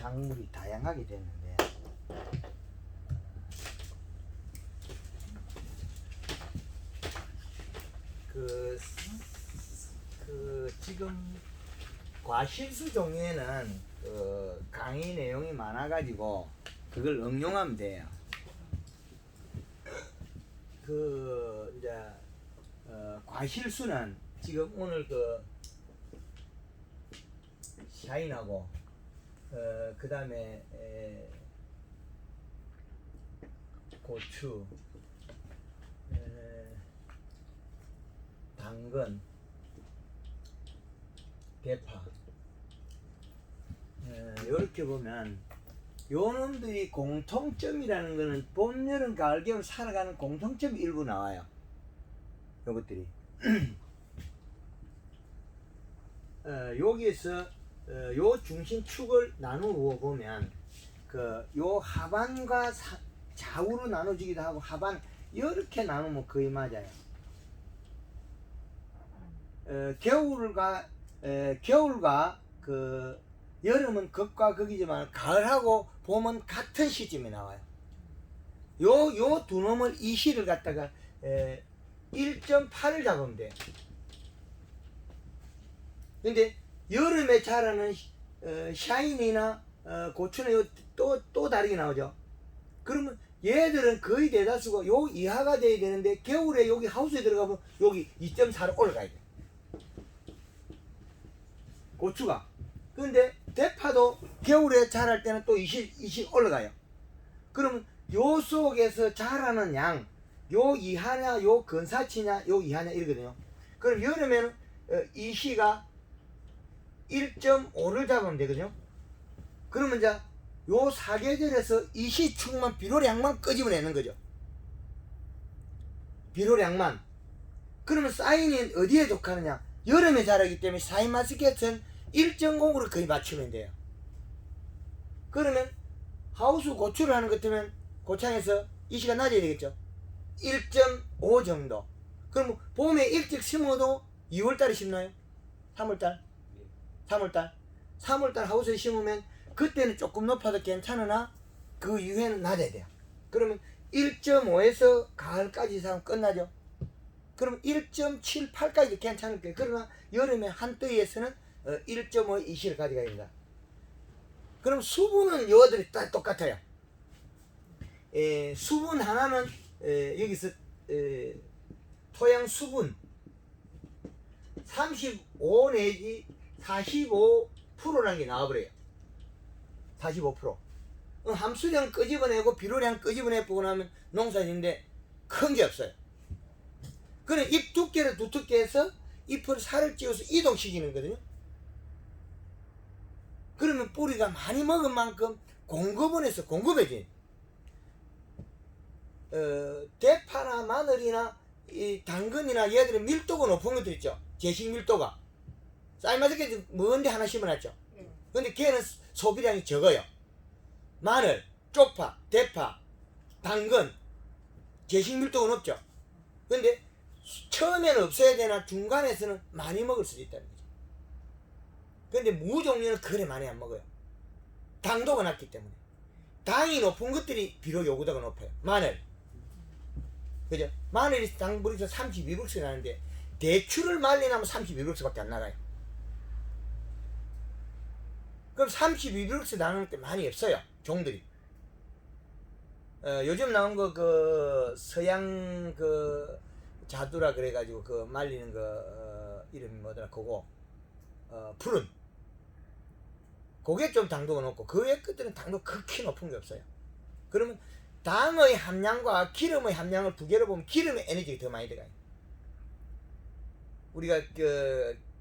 작물이 다양하게 됐는데 지금 과실수 종류에는 강의 내용이 많아가지고 그걸 응용하면 돼요. 이제 과실수는 지금 오늘 샤인하고 그 다음에 고추, 당근, 대파 이렇게 보면 요 놈들이 공통점이라는 거는 봄, 여름, 가을, 겨울 살아가는 공통점이 일부 나와요. 요것들이 여기에서 요 중심축을 나누어 보면 요 하반과 좌우로 나눠지기도 하고 하반 이렇게 나누면 거의 맞아요. 겨울과 여름은 극과 극이지만 가을하고 봄은 같은 시점에 나와요. 요 두 놈을 이 시를 갖다가 1.8을 잡으면 돼요. 근데 여름에 자라는 샤인이나 고추는 또 다르게 나오죠. 그러면 얘들은 거의 대다수가 요 이하가 돼야 되는데 겨울에 여기 하우스에 들어가면 여기 2.4로 올라가야 돼. 고추가. 근데 대파도 겨울에 자랄 때는 또 20 올라가요. 그러면 요 속에서 자라는 양, 요 이하냐, 요 근사치냐, 요 이하냐 이러거든요. 그럼 여름에는 이 시가 1.5를 잡으면 되거든요. 그러면 이제 요 사계절에서 이 시축만 비료량만 끄집어내는 거죠. 비료량만. 그러면 사인이 어디에 속하느냐? 여름에 자라기 때문에 사인 마스켓은 1.0으로 거의 맞추면 돼요. 그러면 하우스 고추를 하는 것 같으면 고창에서 이 시가 낮아야 되겠죠. 1.5 정도. 그럼 봄에 일찍 심어도 2월달에 심나요? 3월달? 3월달 하우스에 심으면 그때는 조금 높아도 괜찮으나 그 이후에는 낮아야 돼요. 그러면 1.5에서 가을까지 사면 끝나죠. 그럼 1.78까지 괜찮을 거예요. 그러나 여름에 한뜨에서는 1.5 이시를 가져가야 된다. 그럼 수분은 요들이 다 똑같아요. 수분 하나는 여기서 토양 수분 35 내지 45%라는 게 나와버려요. 45%. 함수량 끄집어내고 비료량 끄집어내고 나면 농사짓는데 큰 게 없어요. 그래 잎 두께를 두텁게 해서 잎을 살을 찌워서 이동시키는 거거든요. 그러면 뿌리가 많이 먹은 만큼 공급원에서 공급해지. 대파나 마늘이나 이 당근이나 얘들은 밀도가 높은 것들 있죠. 제식 밀도가. 쌀마저게 먼데 하나 심어놨죠. 근데 걔는 소비량이 적어요. 마늘, 쪽파, 대파, 당근, 제식 밀도가 높죠. 근데 처음에는 없어야 되나 중간에서는 많이 먹을 수도 있다는 거죠. 근데 무 종류는 그래 많이 안 먹어요. 당도가 낮기 때문에. 당이 높은 것들이 비료 요구도가 높아요. 마늘. 그죠? 마늘이 당분에서 32브룩스 나는데 대추를 말리나면 32브룩스밖에 안 나가요. 그럼 32브룩스 나누는 게 많이 없어요. 종들이. 요즘 나온 서양 자두라 그래가지고 말리는 이름이 뭐더라 그거 푸른 그게 좀 당도가 높고 그 외 것들은 당도 극히 높은 게 없어요. 그러면 당의 함량과 기름의 함량을 두 개로 보면 기름의 에너지가 더 많이 들어가요. 우리가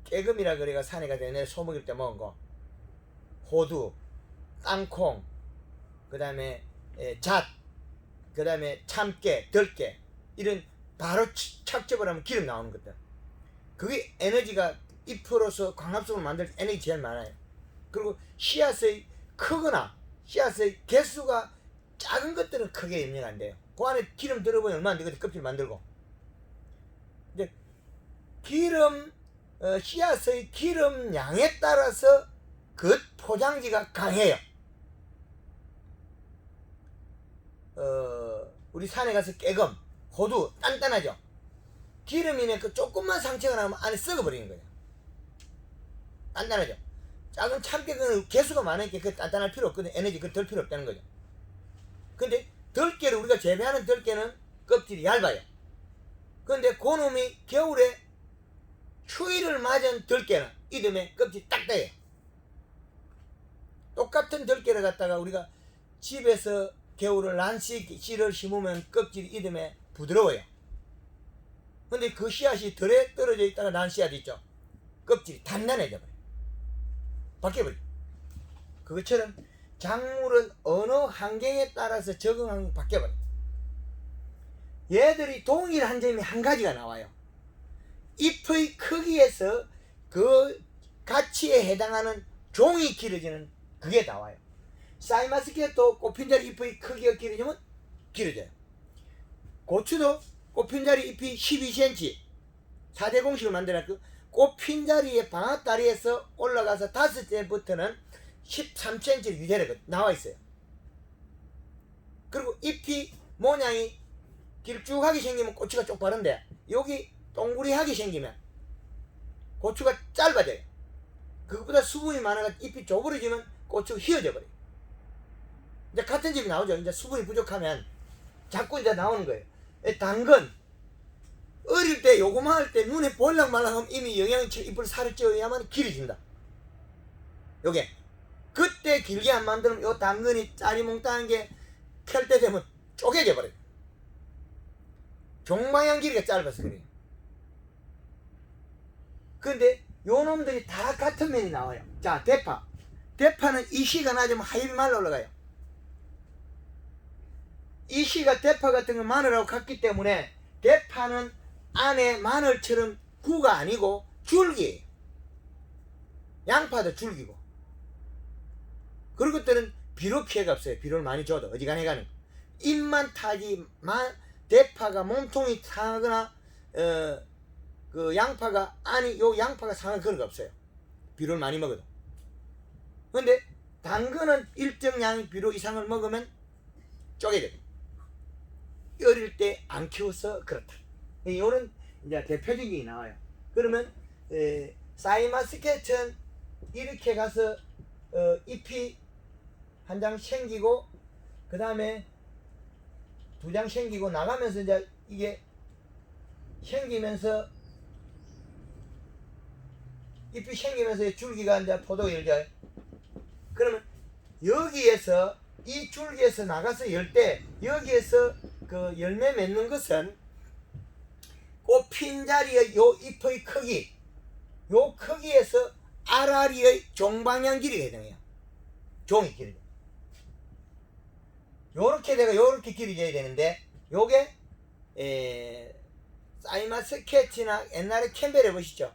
깨금이라 그래가 산에 가서 옛날에 소 먹일 때 먹은 거 호두, 땅콩, 그 다음에 잣, 그 다음에 참깨, 들깨 이런 바로 착즙을 하면 기름 나오는 것들. 그게 에너지가 잎으로서 광합성을 만들 때 에너지 제일 많아요. 그리고 씨앗의 크거나 씨앗의 개수가 작은 것들은 크게 염려가 안 돼요. 그 안에 기름 들어보면 얼마 안 되거든. 껍질 만들고. 이제 씨앗의 기름 양에 따라서 그 포장지가 강해요. 우리 산에 가서 깨금, 호두 단단하죠. 기름이네 그 조금만 상처가 나면 안에 썩어버리는 거예요. 단단하죠. 작은 참깨는 개수가 많으니까 그 단단할 필요 없거든. 에너지 덜 필요 없다는 거죠. 근데 들깨를 우리가 재배하는 들깨는 껍질이 얇아요. 근데 그놈이 겨울에 추위를 맞은 들깨는 이듬해 껍질이 딱딱해요. 똑같은 들깨를 갖다가 우리가 집에서 겨울을 난씨를 심으면 껍질이 이듬해 부드러워요. 근데 그 씨앗이 덜에 떨어져 있다가 난 씨앗이 있죠. 껍질이 단단해져 버려요. 바뀌어버려요. 그것처럼 작물은 어느 환경에 따라서 적응하는 게 바뀌어버려요. 얘들이 동일한 점이 한 가지가 나와요. 잎의 크기에서 그 가치에 해당하는 종이 길어지는 그게 나와요. 사이마스켓도 꽃핀자리 잎의 크기가 길어지면 길어져요. 고추도 꽃핀자리 잎이 12cm 4대 공식을 만들었고 꽃핀자리의 방앗다리에서 올라가서 5째부터는 13cm 유지가 나와 있어요. 그리고 잎이 모양이 길쭉하게 생기면 고추가 쪽바른데 여기 동그리하게 생기면 고추가 짧아져요. 그것보다 수분이 많아서 잎이 좁아지면 고추가 휘어져 버려요. 이제 같은 집이 나오죠. 이제 수분이 부족하면 자꾸 이제 나오는 거예요. 당근 어릴 때 요거만 할 때 눈에 볼락말락하면 이미 영양이 잎을 살을 쪄야만 길어진다. 요게 그때 길게 안 만들면 요 당근이 짜리몽땅한 게 캘 때 되면 쪼개져 버려요. 종방향 길이가 짧아서 그래요. 근데 요 놈들이 다 같은 면이 나와요. 자, 대파는 이 씨가 낮으면 하엽이 말라 올라가요. 이 씨가 대파 같은 건 마늘하고 같기 때문에 대파는 안에 마늘처럼 구가 아니고 줄기예요. 양파도 줄기고. 그런 것들은 비료 피해가 없어요. 비료를 많이 줘도 어지간해 가는. 잎만 타지 대파가 몸통이 상하거나 그 양파가 요 양파가 상할 그런 거 없어요. 비료를 많이 먹어도. 근데 당근은 일정량의 비료 이상을 먹으면 쪼개져요. 어릴 때 안 키워서 그렇다. 이거는 이제 대표적인 게 나와요. 그러면 사이마스켓은 이렇게 가서 잎이 한 장 생기고 그 다음에 2장 생기고 나가면서 이제 이게 생기면서 잎이 생기면서 줄기가 이제 포도가 열려요. 그러면 여기에서 이 줄기에서 나가서 열 때 여기에서 그 열매 맺는 것은 꽃핀자리의 요 잎의 크기, 요 크기에서 알알이의 종방향 길이가 해당해요. 종이 길이. 요렇게 내가 요렇게 길어져야 되는데 요게 사이마스켓이나 옛날에 캠벨 해보시죠.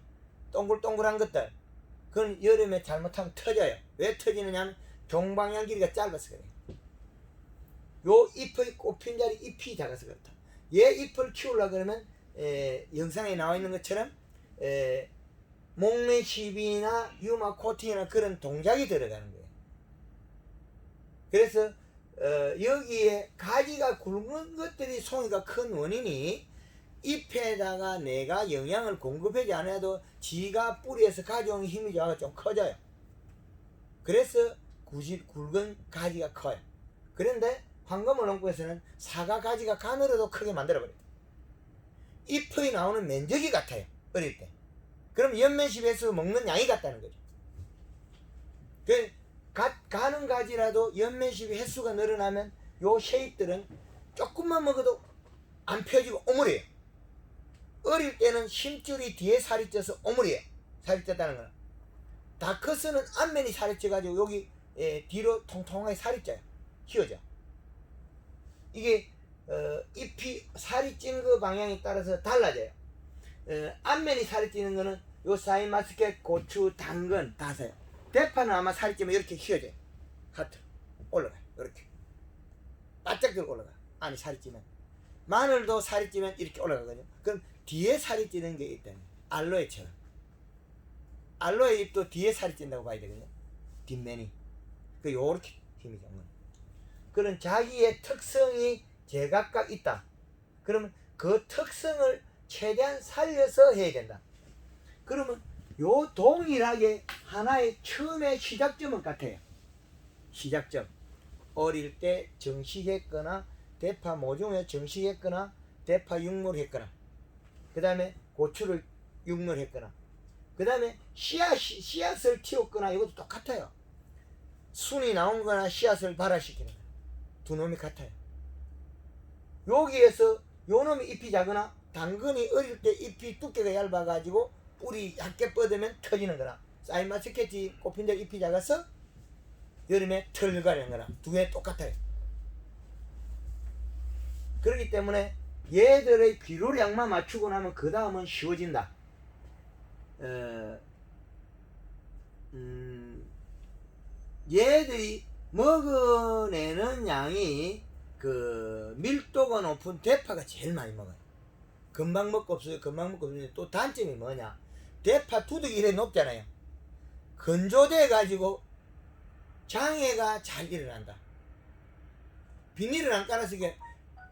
동글동글한 것들 그건 여름에 잘못하면 터져요. 왜 터지느냐 하면 종방향 길이가 짧아서 그래요. 요 잎의 꽃핀자리 잎이 작아서 그렇다. 얘 잎을 키우려고 그러면 영상에 나와 있는 것처럼 목매시비나 유마 코팅이나 그런 동작이 들어가는 거예요. 그래서 여기에 가지가 굵은 것들이 송이가 큰 원인이 잎에다가 내가 영양을 공급하지 않아도 지가 뿌리에서 가져온 힘이 좀 커져요. 그래서 굵은 가지가 커요. 그런데 황금을 농구에서는 사과 가지가 가늘어도 크게 만들어버려요. 잎의 나오는 면적이 같아요. 어릴 때. 그럼 연면십 횟수 먹는 양이 같다는 거죠. 가는 가지라도 연면십 횟수가 늘어나면 요 쉐입들은 조금만 먹어도 안 펴지고 오므려요. 어릴 때는 힘줄이 뒤에 살이 쪄서 오므려요. 살이 쪘다는 거는. 다크스는 앞면이 살이 쪄가지고 여기 뒤로 통통하게 살이 쪄요. 휘어져. 이게 잎이 살이 찐 그 방향에 따라서 달라져요. 앞면이 살이 찌는 거는 요 사이마스켓, 고추, 당근 다 써요. 대파는 아마 살이 찌면 이렇게 휘어져요. 하트 올라가요. 이렇게 바짝 들고 올라가요. 안에 살이 찌면. 마늘도 살이 찌면 이렇게 올라가거든요. 그럼 뒤에 살이 찌는 게 있다는 거예요. 알로에처럼. 알로에 잎도 뒤에 살이 찐다고 봐야 되거든요. 뒷면이. 요렇게 힘이 좋은 거예요. 그런 자기의 특성이 제각각 있다. 그러면 그 특성을 최대한 살려서 해야 된다. 그러면 요 동일하게 하나의 처음의 시작점은 같아요. 시작점. 어릴 때 정식했거나 대파 모종에 정식했거나 대파 육물했거나 그 다음에 고추를 육물했거나 그 다음에 씨앗을 틔웠거나 이것도 똑같아요. 순이 나온 거나 씨앗을 발화시키는 거예요. 두 놈이 같아요. 여기에서 요 놈이 잎이 작으나 당근이 어릴 때 잎이 두께가 얇아가지고 뿌리 얇게 뻗으면 터지는 거나 사이마스케티 꽃핀들 잎이 작아서 여름에 털가리는 거나 두 개 똑같아요. 그렇기 때문에 얘들의 비료량만 맞추고 나면 그 다음은 쉬워진다. 얘들이 먹어내는 양이 그 밀도가 높은 대파가 제일 많이 먹어요. 금방 먹고 없어요. 금방 먹고 없는데 또 단점이 뭐냐? 대파 두둑이 이래 높잖아요. 건조돼 가지고 장애가 잘 일어난다. 비닐을 안 깔아서 이게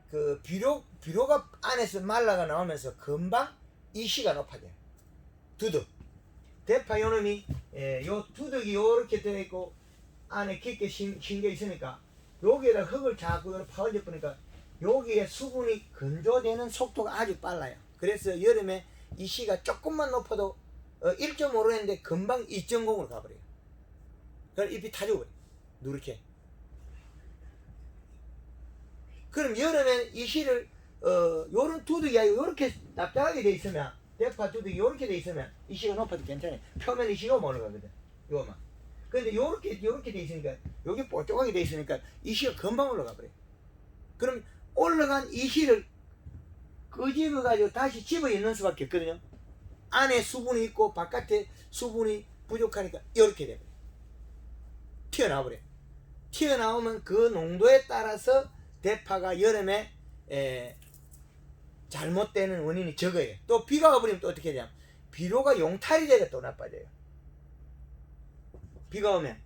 그 비료가 안에서 말라가 나오면서 금방 이시가 높아져요. 두둑. 대파 요놈이 요 두둑이 요렇게 되어 있고 안에 깊게 심겨 있으니까 여기에다 흙을 자꾸 파얹어 보니까 여기에 수분이 건조되는 속도가 아주 빨라요. 그래서 여름에 이시가 조금만 높아도 1.5로 했는데 금방 2.0으로 가버려요. 그럼 잎이 다 죽어버려요. 누렇게. 그럼 여름엔 이시를 요런 두둑이 아니고 요렇게 납작하게 돼 있으면 대파 두둑이 요렇게 돼 있으면 이시가 높아도 괜찮아요. 표면 이시가 못 올라가거든. 요만. 근데 요렇게 돼 있으니까 여기 뽀쪽하게 돼 있으니까 이시가 금방 올라가 버려요. 그럼 올라간 이시를 끄집어 가지고 다시 집어 넣는 수밖에 없거든요. 안에 수분이 있고 바깥에 수분이 부족하니까 이렇게 돼버려요. 튀어나와 버려요. 튀어나오면 그 농도에 따라서 대파가 여름에 잘못되는 원인이 적어요. 또 비가 와버리면 또 어떻게 되냐면 비료가 용탈이 되가 또 나빠져요. 비가 오면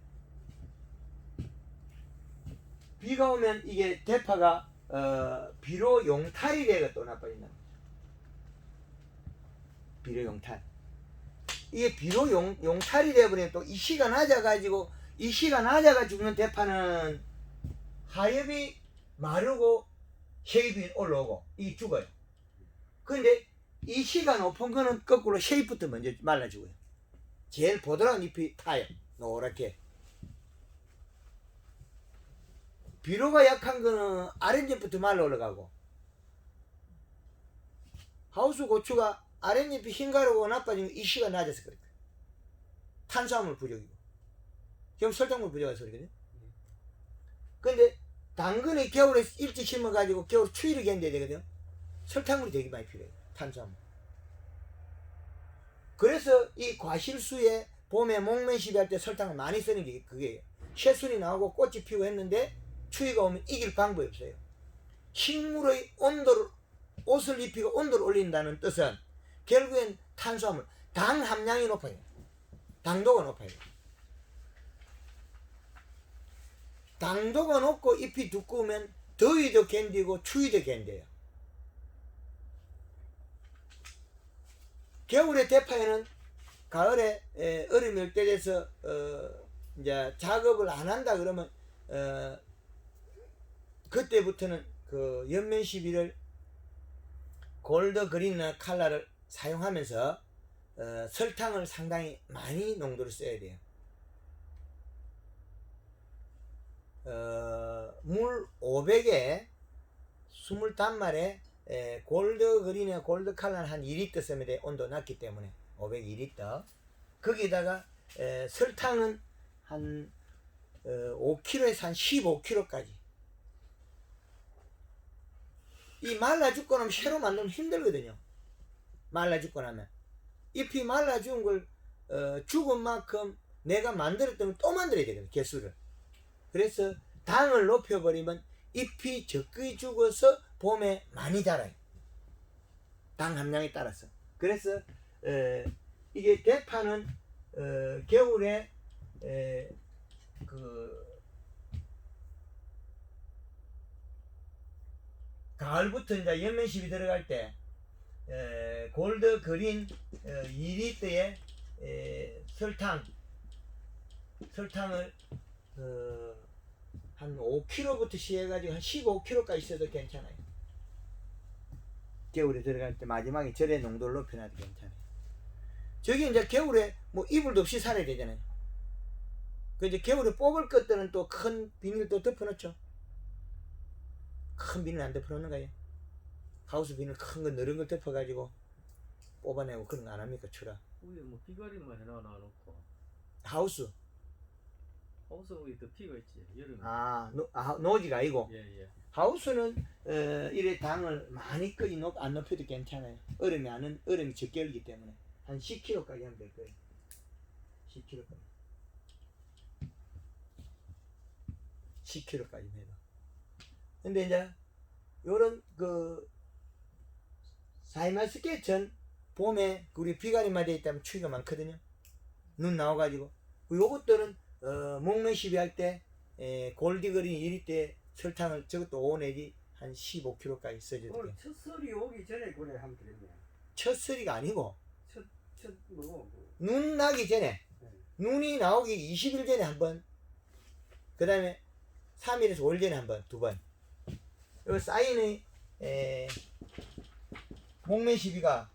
이게 대파가 비료 용탈이 되가 또 나빠진다. 비료 용탈. 이게 비료 용탈이 되어버리면 또 이시가 낮아가지고 죽는 대파는 하엽이 마르고 쉐입이 올라오고 이 죽어요. 근데 이시가 높은 거는 거꾸로 쉐입부터 먼저 말라 죽어요. 제일 보드라운 잎이 타요. 노랗게. 비료가 약한 거는 아랫잎부터 말라 올라가고 하우스 고추가 아랫잎이 흰가루고 나빠지면 이시가 낮아서 그래요. 탄수화물 부족이고 지금 설탕물 부족해서 그러거든요. 근데 당근이 겨울에 일찍 심어가지고 겨울 추위를 견뎌야 되거든요. 설탕물이 되게 많이 필요해요. 탄수화물. 그래서 이 과실수에 봄에 목면 시비할 때 설탕을 많이 쓰는 게 그게예요. 새순이 나오고 꽃이 피고 했는데 추위가 오면 이길 방법이 없어요. 식물의 온도를 옷을 입히고 온도를 올린다는 뜻은 결국엔 탄수화물, 당 함량이 높아요. 당도가 높아요. 당도가 높고 잎이 두꺼우면 더위도 견디고 추위도 견뎌요. 겨울에 대파에는 가을에 얼음이 올 때 돼서 이제 작업을 안 한다 그러면 그때부터는 그 연면 시비를 골드 그린이나 칼라를 사용하면서 설탕을 상당히 많이 농도를 써야 돼요. 물 500에 25말에 골드 그린이나 골드 칼라는 한 2리터 쓰면 돼. 온도 낮기 때문에 502리터. 거기다가 설탕은 한 5kg에서 한 15kg까지. 이 말라 죽고 나면 새로 만들면 힘들거든요. 말라 죽고 나면 잎이 말라 죽은 걸 죽은 만큼 내가 만들었던 걸 또 만들어야 되거든요. 개수를. 그래서 당을 높여버리면 잎이 적게 죽어서 봄에 많이 자라요. 당 함량에 따라서. 그래서 이게 대파는 겨울에 그 가을부터 이제 연면십이 들어갈 때 골드 그린 2리터의 설탕을 한 5kg부터 시해가지고 한 15kg까지 써도 괜찮아요. 겨울에 들어갈 때 마지막에 절의 농도를 높여놔도 괜찮아요. 저기 이제 겨울에 뭐 이불도 없이 살아야 되잖아요. 그 이제 겨울에 뽑을 것들은 또 큰 비닐 또 덮어놓죠. 큰 비닐 안 덮어놓는 거예요. 하우스 비닐 큰 거 너른 걸 덮어가지고 뽑아내고 그런 거 안 합니까? 추라. 위에 뭐 비가리만 해놔 놓고 하우스. 하우스 위에 더 피가 있지 여름에. 노지가 아니고. 예. 하우스는 이래 당을 많이 끄이 안 높여도 괜찮아요. 얼음이 적게 얼기 때문에 한 10kg까지 하면 될 거예요. 10kg까지. 10kg까지 해도. 근데 이제 요런 그 사이마스케천 봄에 우리 비가리만 돼 있다면 추위가 많거든요. 눈 나와가지고 요것들은 목매 시비할 때 골디그린 1일 때 설탕을 저것도 5 내지 한 15kg까지 써줘도 돼. 첫 설이 오기 전에 그래 하면 되겠네. 첫 설이가 아니고 첫 뭐. 눈 나기 전에 네. 눈이 나오기 20일 전에 한 번, 그 다음에 3일에서 5일 전에 한 번, 2번. 요 사인의 목매 시비가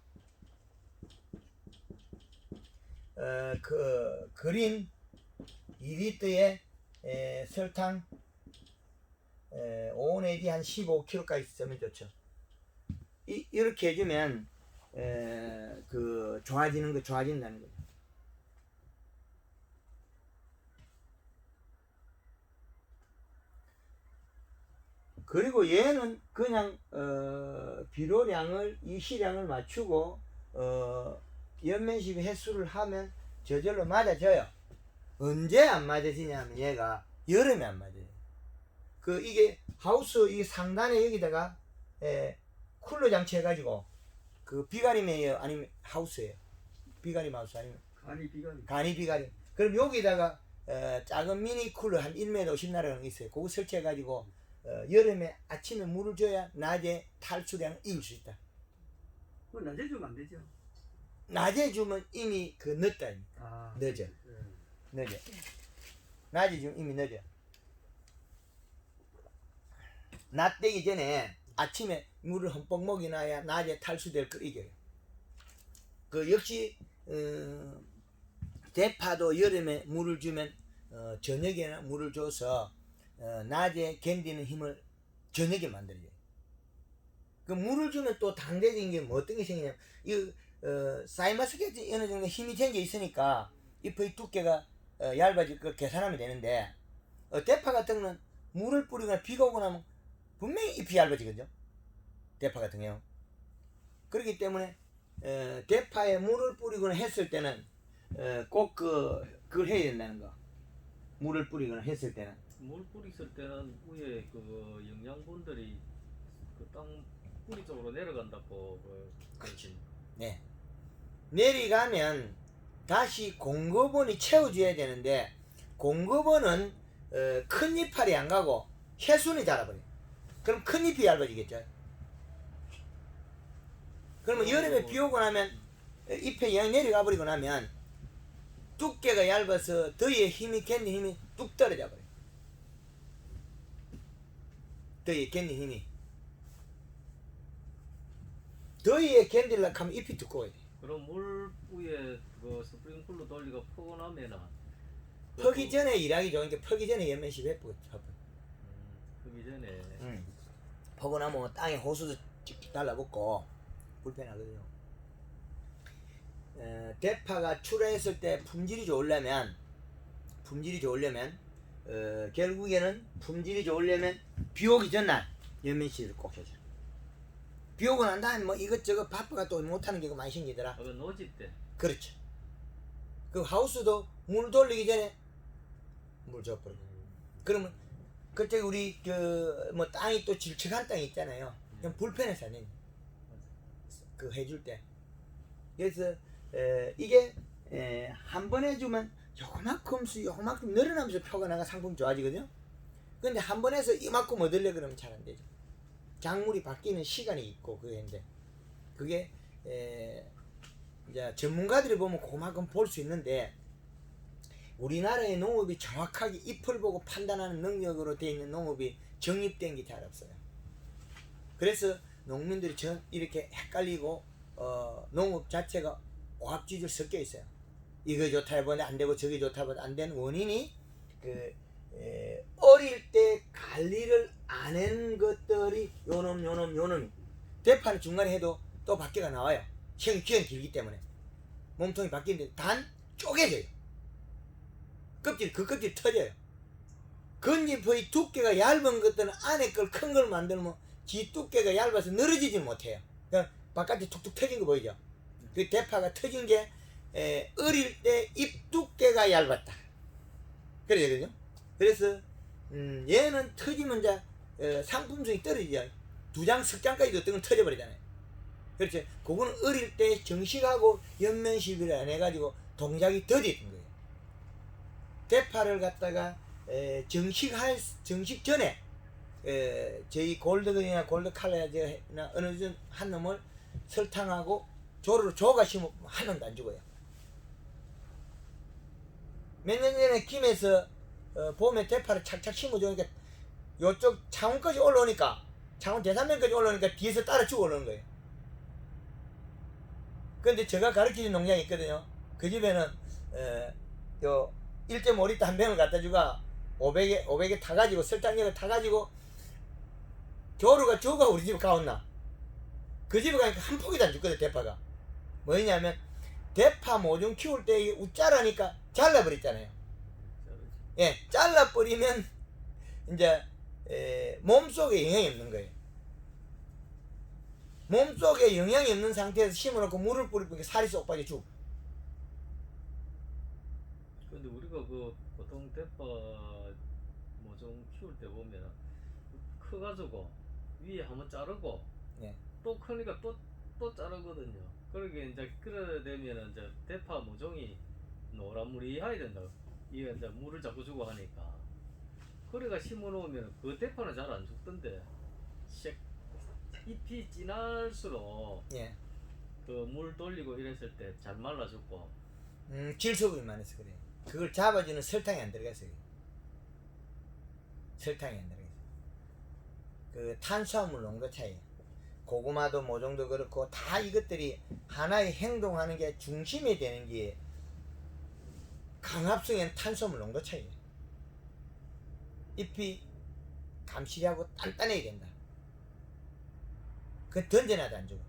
그 그린 2리터에 설탕 5 내지 한 15kg까지 쓰면 좋죠. 이렇게 해주면 그 좋아진다는 거죠. 그리고 얘는 그냥 비료량을 이 시량을 맞추고 연면식 횟수를 하면 저절로 맞아져요. 언제 안 맞아지냐면 얘가 여름에 안 맞아요. 그 이게 하우스 이 상단에 여기다가 쿨러 장치 해가지고 그 비가림이에요 아니면 하우스예요? 비가림 하우스 아니면 간이 비가림. 그럼 여기다가 작은 미니 쿨러 한 1m 50나라는 게 있어요. 그거 설치해가지고 여름에 아침에 물을 줘야 낮에 탈수량을 이길 수 있다. 그거 낮에 주면 안 되죠? 낮에 주면 이미 그 늦다. 늦어. 늦어. 낮에 주면 이미 늦어. 낮 되기 전에 아침에 물을 흠뻑 먹이놔야 낮에 탈수될 걸 이겨요. 그 역시 대파도 여름에 물을 주면 저녁에나 물을 줘서 낮에 견디는 힘을 저녁에 만들어줘요. 그 물을 주면 또 당대적인 게 뭐 어떤 게 생기냐면 이 사이마스케트 어느 정도 힘이 생겨 있으니까 잎의 두께가 얇아질 걸 계산하면 되는데 대파 같은 거는 물을 뿌리거나 비가 오고 나면 분명히 잎이 얇아지거든요. 대파 같은 경우. 그렇기 때문에 대파에 물을 뿌리거나 했을 때는 꼭 그걸 해야 된다는 거. 물을 뿌리거나 했을 때는. 물 뿌리실 때는 위에 그 영양분들이 그 땅 뿌리 쪽으로 내려간다고 그렇지. 네. 내려가면 다시 공급원이 채워줘야 되는데 공급원은 큰 이파리 안 가고 해순이 자라버려요. 그럼 큰 잎이 얇아지겠죠. 그러면 여름에 비 오고 나면 잎에 영향이 내려가 버리고 나면 두께가 얇아서 더위에 힘이 견디는 힘이 뚝 떨어져 버려요. 더위에 견디는 힘이. 더위에 견디려고 하면 잎이 두꺼워야 돼. 그럼 물 위에 그 스프링클러 돌리가 퍼고 나면은 퍼기 전에 일하기 좋은 게 퍼기 전에 연면시 해보고 퍼기 전에 퍼고 나면 땅에 호수도 찍찍 달라붙고 불편하거든요. 대파가 출하했을 때 품질이 좋으려면 결국에는 품질이 좋으려면 비 오기 전날 연면시를 꼭 해줘. 비 오고 난 다음에 뭐 이것저것 바빠가 또 못하는 경우가 많이 생기더라. 그 노집 때. 그렇죠. 그 하우스도 물 돌리기 전에 물 줘버리고. 그러면 그때 우리 그 뭐 땅이 또 질척한 땅이 있잖아요. 그냥 불편해서 안 해. 그 해줄 때. 그래서 이게 한 번 해주면 요만큼 늘어나면서 표가 나가 상품 좋아지거든요. 근데 한 번 해서 이만큼 얻으려 그러면 잘 안 되죠. 작물이 바뀌는 시간이 있고 그게 이제 그게 이제 전문가들이 보면 그만큼 볼 수 있는데 우리나라의 농업이 정확하게 잎을 보고 판단하는 능력으로 되어 있는 농업이 정립된 게 잘 없어요. 그래서 농민들이 이렇게 헷갈리고 농업 자체가 오합지졸 섞여 있어요. 이거 좋다 해보니 안 되고 저게 좋다 해보니 안 되는 원인이 어릴 때 관리를 안 한 것들이 요놈 대파는 중간에 해도 또 밖에가 나와요. 기간이 길기 때문에 몸통이 바뀌는데 단 쪼개져요. 그 껍질 터져요. 건잎의 두께가 얇은 것들은 안에 걸 큰 걸 만들면 지 두께가 얇아서 늘어지지 못해요. 그러니까 바깥에 툭툭 터진 거 보이죠? 그 대파가 터진 게 어릴 때 잎 두께가 얇았다. 그래야 되죠? 그래서 얘는 터지면 이제 상품성이 떨어지죠. 2장, 10장까지도 어떤 건 터져버리잖아요. 그렇죠? 그거는 어릴 때 정식하고 연면시비를 안 해가지고 동작이 더디던 거예요. 대파를 갖다가 정식 전에 저희 골드건이나 골드칼라나 어느 정 한 놈을 설탕하고 조루로 조가 심으면 한 놈도 안 죽어요. 몇 년 전에 김에서 봄에 대파를 착착 심어주니까 요쪽 창원까지 올라오니까 창원 대산면까지 올라오니까 뒤에서 따라 죽어 올라오는 거예요. 근데 제가 가르치는 농장이 있거든요. 그 집에는 요 1.5리터 한 병을 갖다 주가 500에 타가지고 설탕력을 타가지고 조루가 조가 우리 집에 가온나. 그 집에 가니까 한 포기도 안 줬거든. 대파가 뭐냐면 대파 모종 키울 때 웃자라니까 잘라버렸잖아요. 예, 잘라버리면 이제 몸속에 영향이 없는 거예요. 몸속에 영향이 없는 상태에서 심어놓고 물을 뿌리면 살이 쏙 빠져 죽어. 근데 우리가 그 보통 대파 모종 키울 때 보면 커가지고 위에 한번 자르고 예. 또 크니까 또 자르거든요. 그러게 이제 그래 되면 이제 대파 모종이 노란물이해야 된다. 이게 이제 물을 자꾸 주고 하니까. 그래가 심어놓으면 그 대파는 잘 안 죽던데 잎이 진할수록 예. 그 물 돌리고 이랬을 때 잘 말라 죽고. 질소분이 많아서 그래요. 그걸 잡아주는 설탕이 안 들어가서요. 설탕이 안 들어가서. 그 탄수화물 농도 차이. 고구마도 모종도 그렇고 다 이것들이 하나의 행동하는 게 중심이 되는 게 강합성엔 탄수화물 농도 차이예요. 잎이 감실하고 단단해야 된다. 그 던져놔도 안 죽어.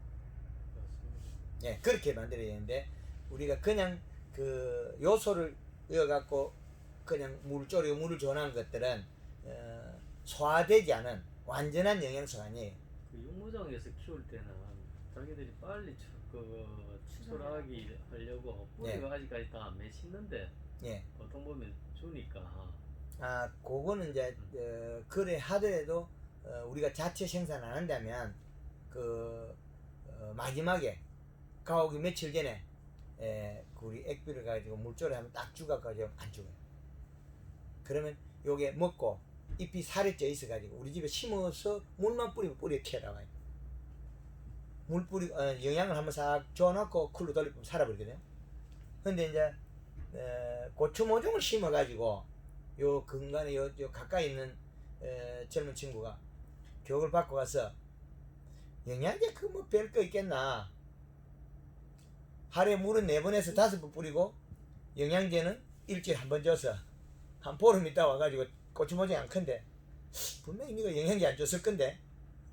예, 그렇게 만들어야 되는데 우리가 그냥 그 요소를 이어갖고 그냥 물을 졸이고 물을 전하는 것들은 소화되지 않은 완전한 영양소가 아니에요. 그 육모장에서 키울 때는 자기들이 빨리 출하기 하려고 뿌리가 아직까지 다 안 맺히는데 예. 보통 보면 주니까. 아, 그거는 이제 그래 하더라도 우리가 자체 생산 안 한다면 마지막에 가오기 며칠 전에 우리 액비를 가지고 물조리 하면 딱 죽어가지고 안 죽어요. 그러면 요게 먹고 잎이 살이 쪄 있어 가지고 우리 집에 심어서 물만 뿌리면 뿌리에 튀어나와요. 물 뿌리 영양을 한번 싹 줘놓고 쿨로 돌리면 살아버리거든요. 근데 이제 고추 모종을 심어 가지고 요 근간에 요 가까이 있는 젊은 친구가 교육을 받고 가서 영양제 그 뭐 별거 있겠나. 하루에 물은 4번에서 5번 뿌리고 영양제는 일주일에 한 번 줘서 한 보름 있다 와가지고 고추 모종이 안 큰데 분명히 네가 영양제 안 줬을 건데